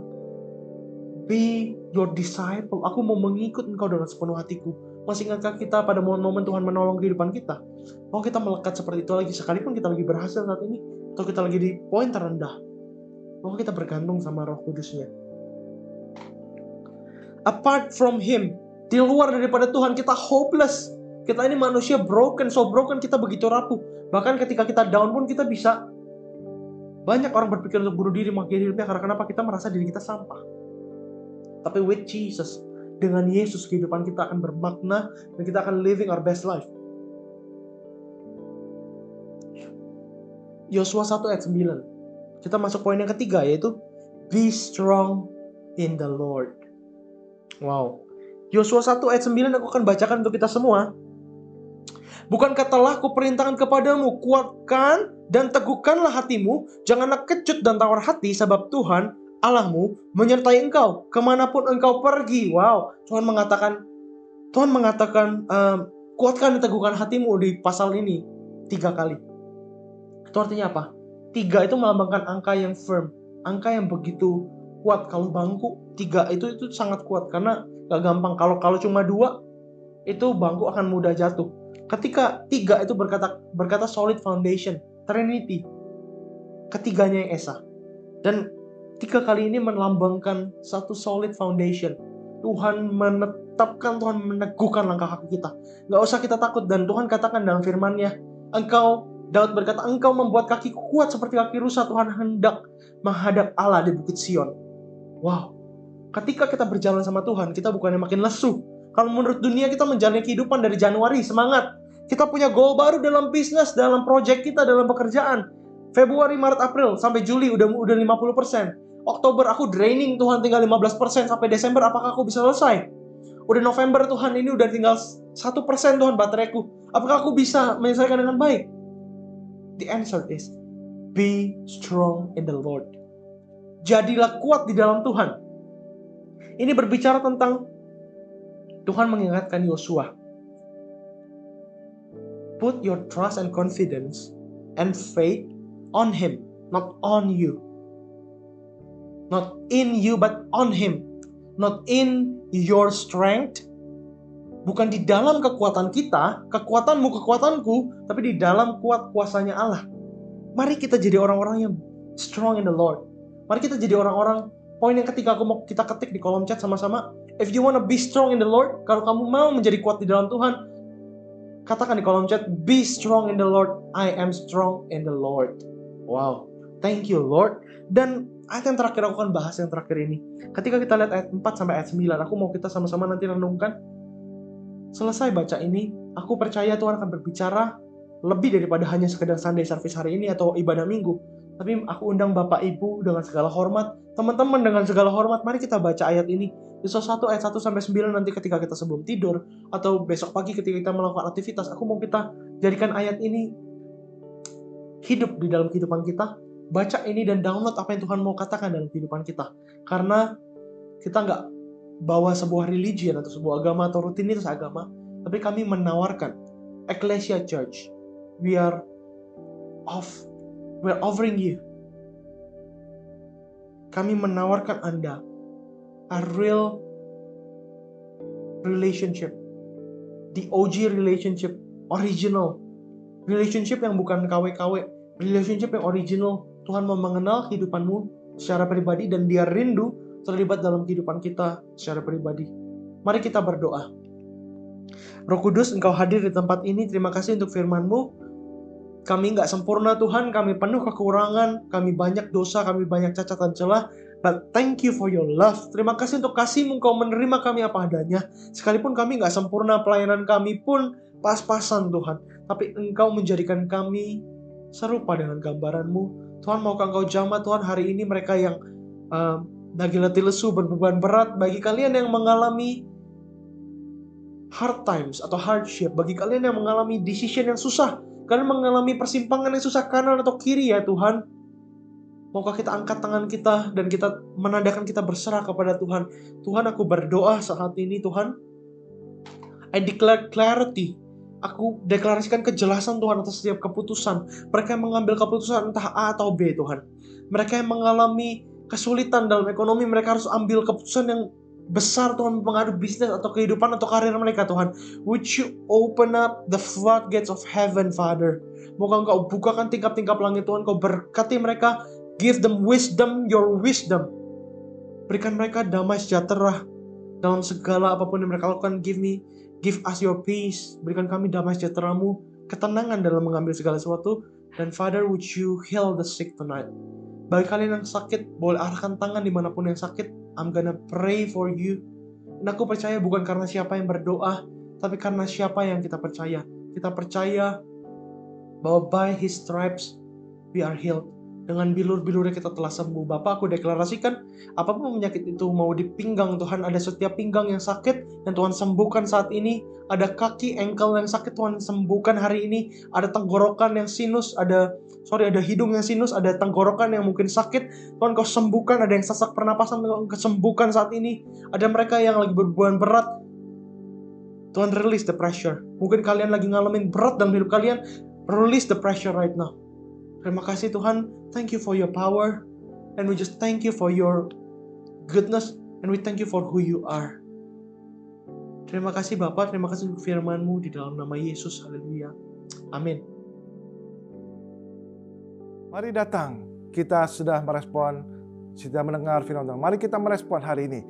be your disciple. Aku mau mengikut Engkau dengan sepenuh hatiku. Masih ingatkah kita pada momen-momen Tuhan menolong kehidupan kita? Mau kita melekat seperti itu lagi sekalipun kita lagi berhasil saat ini, atau kita lagi di poin terendah? Mau kita bergantung sama Roh Kudusnya? Apart from Him, di luar daripada Tuhan, kita hopeless. Kita ini manusia broken, so broken, kita begitu rapuh. Bahkan ketika kita down pun kita bisa. Banyak orang berpikir untuk bunuh diri, mengakhiri hidupnya karena kenapa? Kita merasa diri kita sampah. Tapi with Jesus, dengan Yesus kehidupan kita akan bermakna dan kita akan living our best life. Yosua 1 ayat 9. Kita masuk poin yang ketiga, yaitu be strong in the Lord. Wow. Yosua 1 ayat 9 aku akan bacakan untuk kita semua. Bukankah telah kuperintahkan kepadamu, kuatkan dan teguhkanlah hatimu, janganlah kecut dan tawar hati, sebab Tuhan Allahmu menyertai engkau kemanapun engkau pergi. Wow, Tuhan mengatakan kuatkan dan teguhkan hatimu di pasal ini 3 kali. Itu artinya apa? 3 itu melambangkan angka yang firm, angka yang begitu kuat. Kalau bangku 3 itu sangat kuat karena gak gampang. Kalau cuma 2 itu bangku akan mudah jatuh. Ketika 3 itu berkata solid foundation, Trinity, ketiganya yang Esa. Dan 3 kali ini melambangkan satu solid foundation. Tuhan menetapkan, Tuhan meneguhkan langkah kaki kita. Gak usah kita takut. Dan Tuhan katakan dalam firman-Nya, Daud berkata, engkau membuat kakiku kuat seperti kaki rusa. Tuhan hendak menghadap Allah di Bukit Sion. Wow. Ketika kita berjalan sama Tuhan, kita bukannya makin lesu. Kalau menurut dunia kita menjalani kehidupan dari Januari, semangat. Kita punya goal baru dalam bisnis, dalam project kita, dalam pekerjaan. Februari, Maret, April, sampai Juli udah 50%. Oktober aku draining, Tuhan tinggal 15%. Sampai Desember apakah aku bisa selesai? Udah November, Tuhan ini udah tinggal 1% Tuhan bateraiku. Apakah aku bisa menyelesaikan dengan baik? The answer is, be strong in the Lord. Jadilah kuat di dalam Tuhan. Ini berbicara tentang Tuhan mengingatkan Yosua, put your trust and confidence and faith on Him, not on you. Not in you, but on Him. Not in your strength. Bukan di dalam kekuatan kita, kekuatanmu, kekuatanku, tapi di dalam kuat kuasanya Allah. Mari kita jadi orang-orang yang strong in the Lord. Mari kita jadi orang-orang, poin yang ketiga aku mau kita ketik di kolom chat sama-sama. If you wanna be strong in the Lord, kalau kamu mau menjadi kuat di dalam Tuhan, katakan di kolom chat, be strong in the Lord, I am strong in the Lord. Wow, thank you Lord. Dan ayat yang terakhir aku akan bahas yang terakhir ini. Ketika kita lihat ayat 4 sampai ayat 9, aku mau kita sama-sama nanti renungkan. Selesai baca ini, aku percaya Tuhan akan berbicara lebih daripada hanya sekedar Sunday service hari ini atau ibadah minggu. Tapi aku undang Bapak Ibu dengan segala hormat, teman-teman dengan segala hormat, mari kita baca ayat ini. Yosua 1 ayat 1 sampai 9 nanti ketika kita sebelum tidur atau besok pagi ketika kita melakukan aktivitas, aku mau kita jadikan ayat ini hidup di dalam kehidupan kita. Baca ini dan download apa yang Tuhan mau katakan dalam kehidupan kita. Karena kita nggak bawa sebuah religion atau sebuah agama atau rutinitas agama, tapi kami menawarkan Ecclesia Church. We're offering you. Kami menawarkan Anda a real relationship. The OG relationship, original. Relationship yang bukan KW-KW. Relationship yang original. Tuhan mau mengenal kehidupanmu secara pribadi dan Dia rindu terlibat dalam kehidupan kita secara pribadi. Mari kita berdoa. Roh Kudus, Engkau hadir di tempat ini. Terima kasih untuk firman-Mu. Kami nggak sempurna Tuhan, kami penuh kekurangan, kami banyak dosa, kami banyak cacat dan celah. But thank you for your love. Terima kasih untuk kasih-Mu, Engkau menerima kami apa adanya. Sekalipun kami nggak sempurna, pelayanan kami pun pas-pasan Tuhan. Tapi Engkau menjadikan kami serupa dengan gambaran-Mu. Tuhan, maukah Engkau jamah Tuhan hari ini mereka yang lagi letih lesu, berbeban berat. Bagi kalian yang mengalami hard times atau hardship, bagi kalian yang mengalami decision yang susah, kalian mengalami persimpangan yang susah kanan atau kiri ya Tuhan. Maukah kita angkat tangan kita dan kita menandakan kita berserah kepada Tuhan. Tuhan, aku berdoa saat ini Tuhan. I declare clarity. Aku deklarasikan kejelasan Tuhan atas setiap keputusan. Mereka yang mengambil keputusan entah A atau B Tuhan. Mereka yang mengalami kesulitan dalam ekonomi, mereka harus ambil keputusan yang besar Tuhan mempengaruhi bisnis atau kehidupan atau karir mereka Tuhan. Would you open up the floodgates of heaven, Father? Moga Engkau bukakan tingkap-tingkap langit Tuhan, Kau berkati mereka, give them wisdom, your wisdom. Berikan mereka damai sejahtera dalam segala apapun yang mereka lakukan. Give us your peace. Berikan kami damai sejahtera-Mu, ketenangan dalam mengambil segala sesuatu. Dan Father, would you heal the sick tonight? Bagi kalian yang sakit, boleh arahkan tangan dimanapun yang sakit. I'm gonna pray for you. Dan aku percaya bukan karena siapa yang berdoa, tapi karena siapa yang kita percaya. Kita percaya bahwa by His stripes we are healed. Dengan bilur-bilurnya kita telah sembuh. Bapak, aku deklarasikan apapun penyakit itu, mau di pinggang Tuhan, ada setiap pinggang yang sakit dan Tuhan sembuhkan saat ini. Ada kaki, ankle yang sakit, Tuhan sembuhkan hari ini. Ada tenggorokan yang sinus, ada hidung yang sinus, ada tenggorokan yang mungkin sakit, Tuhan Kau sembuhkan. Ada yang sesak pernapasan, Tuhan Kau sembuhkan saat ini. Ada mereka yang lagi berbeban berat, Tuhan release the pressure. Mungkin kalian lagi ngalamin berat dalam hidup kalian, release the pressure right now. Terima kasih Tuhan, thank you for your power, and we just thank you for your goodness, and we thank you for who you are. Terima kasih Bapak, terima kasih untuk firman-Mu di dalam nama Yesus, haleluya, amin. Mari datang, kita sudah merespon, sudah mendengar firman Tuhan. Mari kita merespon hari ini.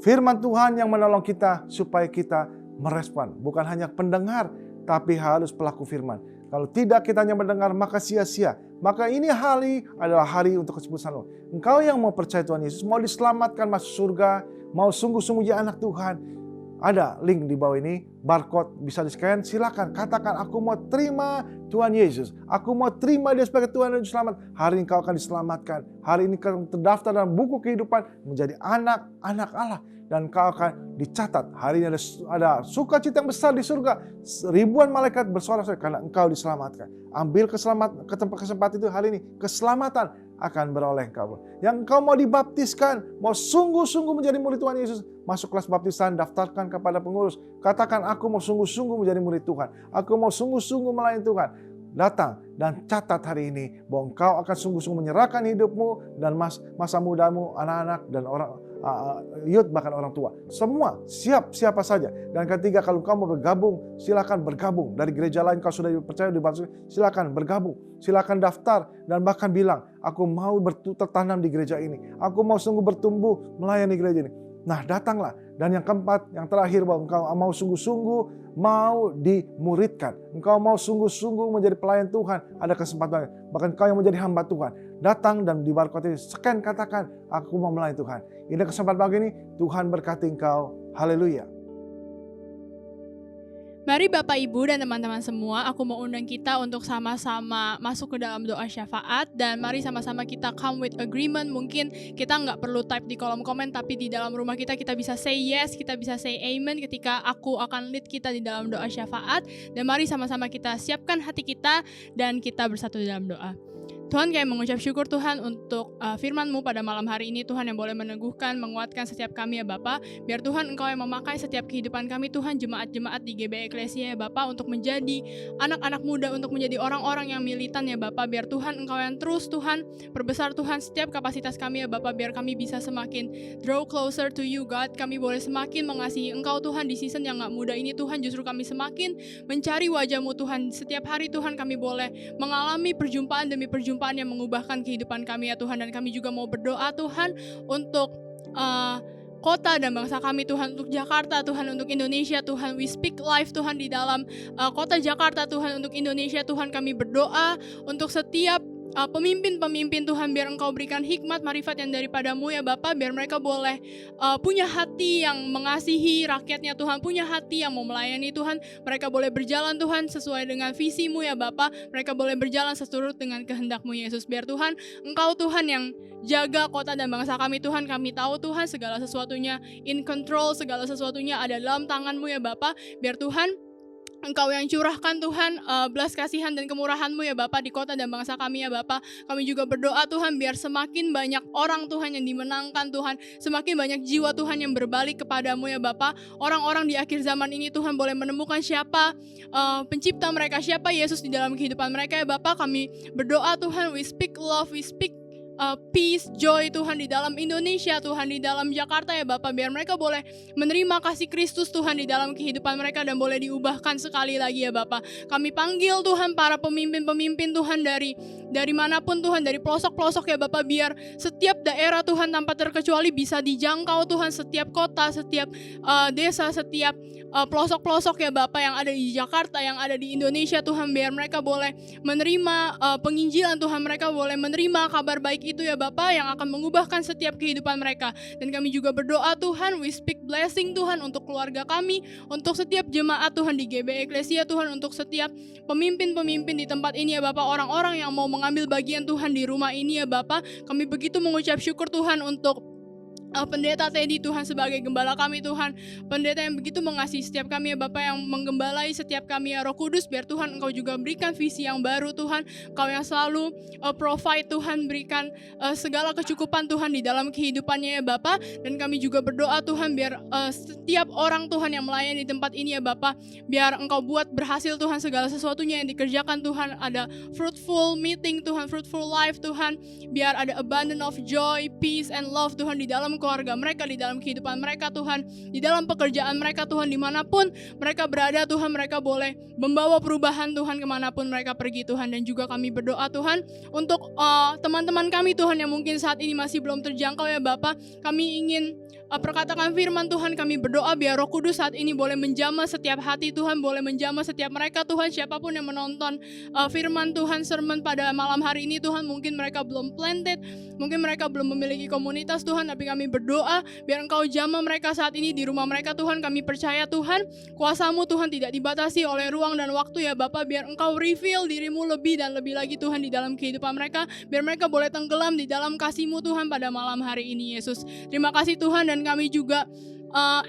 Firman Tuhan yang menolong kita supaya kita merespon. Bukan hanya pendengar, tapi harus pelaku firman. Kalau tidak kita hanya mendengar, maka sia-sia. Maka ini hari adalah hari untuk kesembuhan. Engkau yang mau percaya Tuhan Yesus, mau diselamatkan masuk surga, mau sungguh-sungguh jadi anak Tuhan. Ada link di bawah ini, barcode bisa di-scan. Silakan katakan, aku mau terima Tuhan Yesus. Aku mau terima Dia sebagai Tuhan dan Selamat. Hari ini kau akan diselamatkan. Hari ini kau terdaftar dalam buku kehidupan menjadi anak-anak Allah. Dan kau akan dicatat. Hari ini ada sukacita yang besar di surga. Ribuan malaikat bersorak-sorai karena engkau diselamatkan. Ambil kesempatan itu hari ini. Keselamatan akan beroleh engkau. Yang engkau mau dibaptiskan, mau sungguh-sungguh menjadi murid Tuhan Yesus, masuk kelas baptisan, daftarkan kepada pengurus. Katakan, aku mau sungguh-sungguh menjadi murid Tuhan. Aku mau sungguh-sungguh melayani Tuhan. Datang dan catat hari ini bahwa engkau akan sungguh-sungguh menyerahkan hidupmu dan masa mudamu, anak-anak dan orang youth, bahkan orang tua. Semua siap, siapa saja. Dan ketiga, kalau engkau mau bergabung, silakan bergabung. Dari gereja lain kau sudah dipercaya, silakan bergabung. Silakan daftar dan bahkan bilang, aku mau tertanam di gereja ini. Aku mau sungguh bertumbuh melayani gereja ini. Nah, datanglah. Dan yang keempat, yang terakhir, bahwa engkau mau sungguh-sungguh mau dimuridkan. Engkau mau sungguh-sungguh menjadi pelayan Tuhan. Ada kesempatan. Bahkan engkau yang menjadi hamba Tuhan. Datang dan di barcode ini, scan, katakan, aku mau melayani Tuhan. Ini kesempatan pagi ini, Tuhan berkati engkau. Haleluya. Mari Bapak Ibu dan teman-teman semua, aku mau undang kita untuk sama-sama masuk ke dalam doa syafaat. Dan mari sama-sama kita come with agreement. Mungkin kita nggak perlu type di kolom komen, tapi di dalam rumah kita bisa say yes, kita bisa say amen ketika aku akan lead kita di dalam doa syafaat. Dan mari sama-sama kita siapkan hati kita dan kita bersatu di dalam doa. Tuhan, kami mengucap syukur Tuhan untuk firman-Mu pada malam hari ini, Tuhan, yang boleh meneguhkan, menguatkan setiap kami ya Bapa. Biar Tuhan Engkau yang memakai setiap kehidupan kami, Tuhan, jemaat-jemaat di GBI Eklesia ya Bapa, untuk menjadi anak-anak muda, untuk menjadi orang-orang yang militan ya Bapa. Biar Tuhan Engkau yang terus Tuhan perbesar Tuhan setiap kapasitas kami ya Bapa. Biar kami bisa semakin draw closer to you God. Kami boleh semakin mengasihi Engkau Tuhan di season yang gak muda ini Tuhan. Justru kami semakin mencari wajah-Mu Tuhan. Setiap hari Tuhan kami boleh mengalami perjumpaan demi perjumpaan yang mengubahkan kehidupan kami ya Tuhan. Dan kami juga mau berdoa Tuhan untuk kota dan bangsa kami Tuhan, untuk Jakarta Tuhan, untuk Indonesia Tuhan. We speak life Tuhan di dalam kota Jakarta Tuhan, untuk Indonesia Tuhan. Kami berdoa untuk setiap pemimpin-pemimpin Tuhan, biar Engkau berikan hikmat marifat yang daripada-Mu ya Bapa. Biar mereka boleh punya hati yang mengasihi rakyatnya Tuhan, punya hati yang mau melayani Tuhan. Mereka boleh berjalan Tuhan sesuai dengan visi-Mu ya Bapa. Mereka boleh berjalan seturut dengan kehendak-Mu Yesus. Biar Tuhan Engkau Tuhan yang jaga kota dan bangsa kami Tuhan. Kami tahu Tuhan segala sesuatunya in control, segala sesuatunya ada dalam tangan-Mu ya Bapa. Biar Tuhan Engkau yang curahkan Tuhan belas kasihan dan kemurahan-Mu ya Bapa di kota dan bangsa kami ya Bapa. Kami juga berdoa Tuhan biar semakin banyak orang Tuhan yang dimenangkan Tuhan. Semakin banyak jiwa Tuhan yang berbalik kepada-Mu ya Bapa. Orang-orang di akhir zaman ini Tuhan boleh menemukan siapa pencipta mereka, siapa Yesus di dalam kehidupan mereka ya Bapa. Kami berdoa Tuhan, we speak love, we speak peace, joy Tuhan di dalam Indonesia, Tuhan di dalam Jakarta ya Bapak, biar mereka boleh menerima kasih Kristus Tuhan di dalam kehidupan mereka dan boleh diubahkan sekali lagi ya Bapak. Kami panggil Tuhan para pemimpin-pemimpin Tuhan dari manapun Tuhan, dari pelosok-pelosok ya Bapak, biar setiap daerah Tuhan tanpa terkecuali bisa dijangkau Tuhan, setiap kota, setiap desa, setiap pelosok-pelosok ya Bapak yang ada di Jakarta, yang ada di Indonesia Tuhan, biar mereka boleh menerima penginjilan Tuhan, mereka boleh menerima kabar baik itu ya Bapak yang akan mengubahkan setiap kehidupan mereka. Dan kami juga berdoa Tuhan, we speak blessing Tuhan untuk keluarga kami, untuk setiap jemaat Tuhan di GB Eklesia Tuhan, untuk setiap pemimpin-pemimpin di tempat ini ya Bapak, orang-orang yang mau mengambil bagian Tuhan di rumah ini ya Bapak. Kami begitu mengucap syukur Tuhan untuk Pendeta Teddy Tuhan sebagai gembala kami Tuhan, pendeta yang begitu mengasihi setiap kami ya Bapak, yang menggembalai setiap kami ya Roh Kudus, biar Tuhan Engkau juga berikan visi yang baru Tuhan, Engkau yang selalu provide Tuhan, berikan segala kecukupan Tuhan di dalam kehidupannya ya Bapak. Dan kami juga berdoa Tuhan biar setiap orang Tuhan yang melayani di tempat ini ya Bapak, biar Engkau buat berhasil Tuhan segala sesuatunya yang dikerjakan Tuhan, ada fruitful meeting Tuhan, fruitful life Tuhan, biar ada abundance of joy, peace and love Tuhan di dalam keluarga mereka, di dalam kehidupan mereka Tuhan, di dalam pekerjaan mereka Tuhan, dimanapun mereka berada Tuhan, mereka boleh membawa perubahan Tuhan kemanapun mereka pergi Tuhan. Dan juga kami berdoa Tuhan untuk teman-teman kami Tuhan yang mungkin saat ini masih belum terjangkau ya Bapak, kami ingin perkatakan firman Tuhan, kami berdoa biar Roh Kudus saat ini boleh menjamah setiap hati Tuhan, boleh menjamah setiap mereka Tuhan, siapapun yang menonton firman Tuhan, sermon pada malam hari ini Tuhan, mungkin mereka belum planted, mungkin mereka belum memiliki komunitas Tuhan, tapi kami berdoa biar Engkau jamah mereka saat ini di rumah mereka Tuhan. Kami percaya Tuhan, kuasa-Mu Tuhan tidak dibatasi oleh ruang dan waktu ya Bapak, biar Engkau reveal diri-Mu lebih dan lebih lagi Tuhan di dalam kehidupan mereka, biar mereka boleh tenggelam di dalam kasih-Mu Tuhan pada malam hari ini Yesus. Terima kasih Tuhan, dan kami juga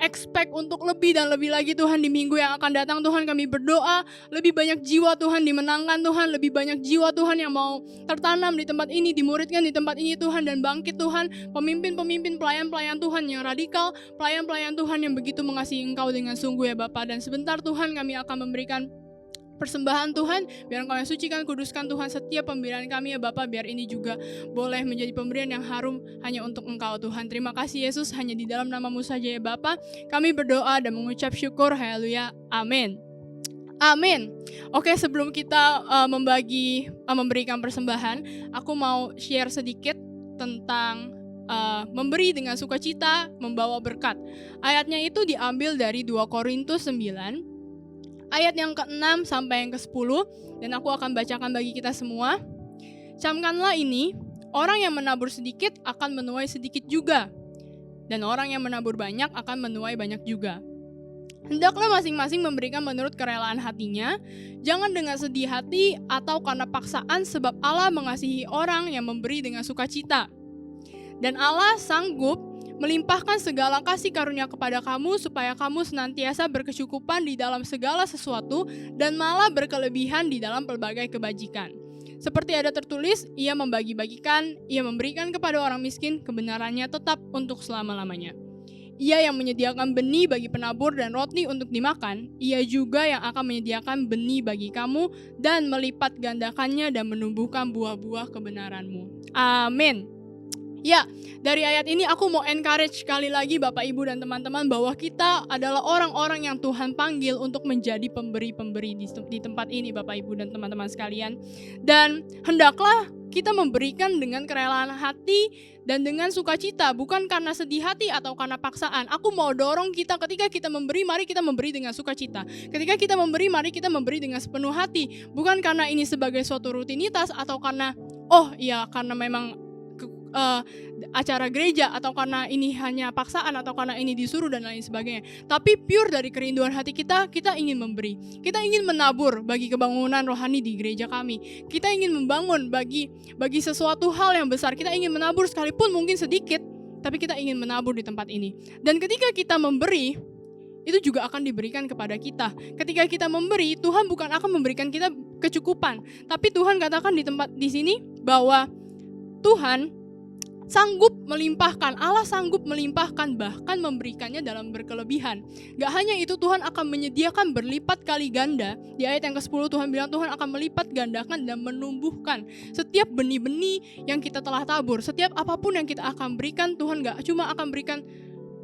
expect untuk lebih dan lebih lagi Tuhan di minggu yang akan datang Tuhan. Kami berdoa lebih banyak jiwa Tuhan dimenangkan Tuhan, lebih banyak jiwa Tuhan yang mau tertanam di tempat ini, dimuridkan di tempat ini Tuhan, dan bangkit Tuhan pemimpin-pemimpin, pelayan-pelayan Tuhan yang radikal, pelayan-pelayan Tuhan yang begitu mengasihi Engkau dengan sungguh ya Bapak. Dan sebentar Tuhan kami akan memberikan persembahan Tuhan, biar Engkau yang sucikan, kuduskan Tuhan setiap pemberian kami ya Bapak, biar ini juga boleh menjadi pemberian yang harum hanya untuk Engkau Tuhan. Terima kasih Yesus, hanya di dalam nama-Mu saja ya Bapak kami berdoa dan mengucap syukur. Haleluya, amin. Amin. Oke, sebelum kita memberikan persembahan, aku mau share sedikit tentang memberi dengan sukacita membawa berkat. Ayatnya itu diambil dari 2 Korintus 9 ayat yang ke-6 sampai yang ke-10, dan aku akan bacakan bagi kita semua. Camkanlah ini, orang yang menabur sedikit akan menuai sedikit juga, dan orang yang menabur banyak akan menuai banyak juga. Hendaklah masing-masing memberikan menurut kerelaan hatinya, jangan dengan sedih hati atau karena paksaan, sebab Allah mengasihi orang yang memberi dengan sukacita. Dan Allah sanggup melimpahkan segala kasih karunia kepada kamu, supaya kamu senantiasa berkecukupan di dalam segala sesuatu, dan malah berkelebihan di dalam pelbagai kebajikan. Seperti ada tertulis, ia membagi-bagikan, ia memberikan kepada orang miskin, kebenarannya tetap untuk selama-lamanya. Ia yang menyediakan benih bagi penabur dan roti untuk dimakan, ia juga yang akan menyediakan benih bagi kamu, dan melipat gandakannya dan menumbuhkan buah-buah kebenaranmu. Amin. Ya, dari ayat ini aku mau encourage sekali lagi Bapak Ibu dan teman-teman, bahwa kita adalah orang-orang yang Tuhan panggil untuk menjadi pemberi-pemberi di tempat ini Bapak Ibu dan teman-teman sekalian. Dan hendaklah kita memberikan dengan kerelaan hati dan dengan sukacita, bukan karena sedih hati atau karena paksaan. Aku mau dorong kita, ketika kita memberi, mari kita memberi dengan sukacita. Ketika kita memberi, mari kita memberi dengan sepenuh hati, bukan karena ini sebagai suatu rutinitas atau karena karena memang acara gereja, atau karena ini hanya paksaan, atau karena ini disuruh dan lain sebagainya. Tapi pure dari kerinduan hati kita ingin memberi. Kita ingin menabur bagi kebangunan rohani di gereja kami. Kita ingin membangun bagi sesuatu hal yang besar. Kita ingin menabur sekalipun mungkin sedikit, tapi kita ingin menabur di tempat ini. Dan ketika kita memberi, itu juga akan diberikan kepada kita. Ketika kita memberi, Tuhan bukan akan memberikan kita kecukupan, tapi Tuhan katakan di sini bahwa Tuhan sanggup melimpahkan, Allah sanggup melimpahkan, bahkan memberikannya dalam berkelebihan. Gak hanya itu, Tuhan akan menyediakan berlipat kali ganda. Di ayat yang ke-10 Tuhan bilang Tuhan akan melipat gandakan dan menumbuhkan setiap benih-benih yang kita telah tabur. Setiap apapun yang kita akan berikan, Tuhan gak cuma akan berikan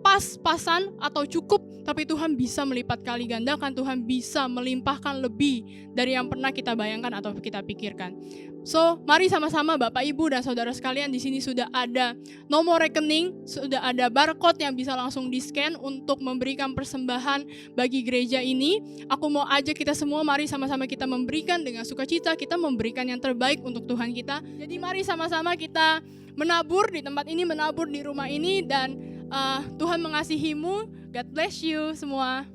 pas-pasan atau cukup, tapi Tuhan bisa melipat kali gandakan, Tuhan bisa melimpahkan lebih dari yang pernah kita bayangkan atau kita pikirkan. So, mari sama-sama Bapak, Ibu, dan saudara sekalian, di sini sudah ada nomor rekening, sudah ada barcode yang bisa langsung di-scan untuk memberikan persembahan bagi gereja ini. Aku mau ajak kita semua, mari sama-sama kita memberikan dengan sukacita, kita memberikan yang terbaik untuk Tuhan kita. Jadi mari sama-sama kita menabur di tempat ini, menabur di rumah ini, dan Tuhan mengasihimu. God bless you semua.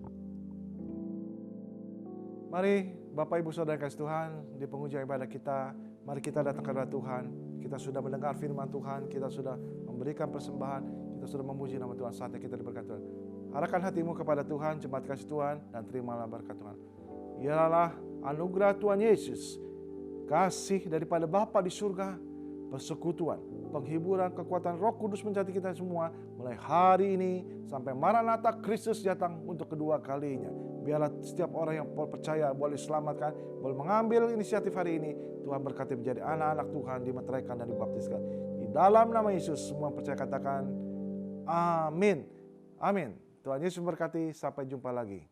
Mari Bapak Ibu Saudara kasih Tuhan, di penghujung ibadah kita, mari kita datang kepada Tuhan. Kita sudah mendengar firman Tuhan, kita sudah memberikan persembahan, kita sudah memuji nama Tuhan. Saatnya kita diberkati Tuhan. Arahkan hatimu kepada Tuhan, jemaat kasih Tuhan, dan terimalah berkat Tuhan. Ialah anugerah Tuhan Yesus, kasih daripada Bapa di surga, persekutuan, penghiburan, kekuatan Roh Kudus menjadi kita semua mulai hari ini sampai Maranatha Kristus datang untuk kedua kalinya. Biarlah setiap orang yang percaya boleh selamatkan, boleh mengambil inisiatif hari ini. Tuhan berkati menjadi anak-anak Tuhan, dimeteraikan dan dibaptiskan. Di dalam nama Yesus semua percaya katakan amin. Amin. Tuhan Yesus berkati, sampai jumpa lagi.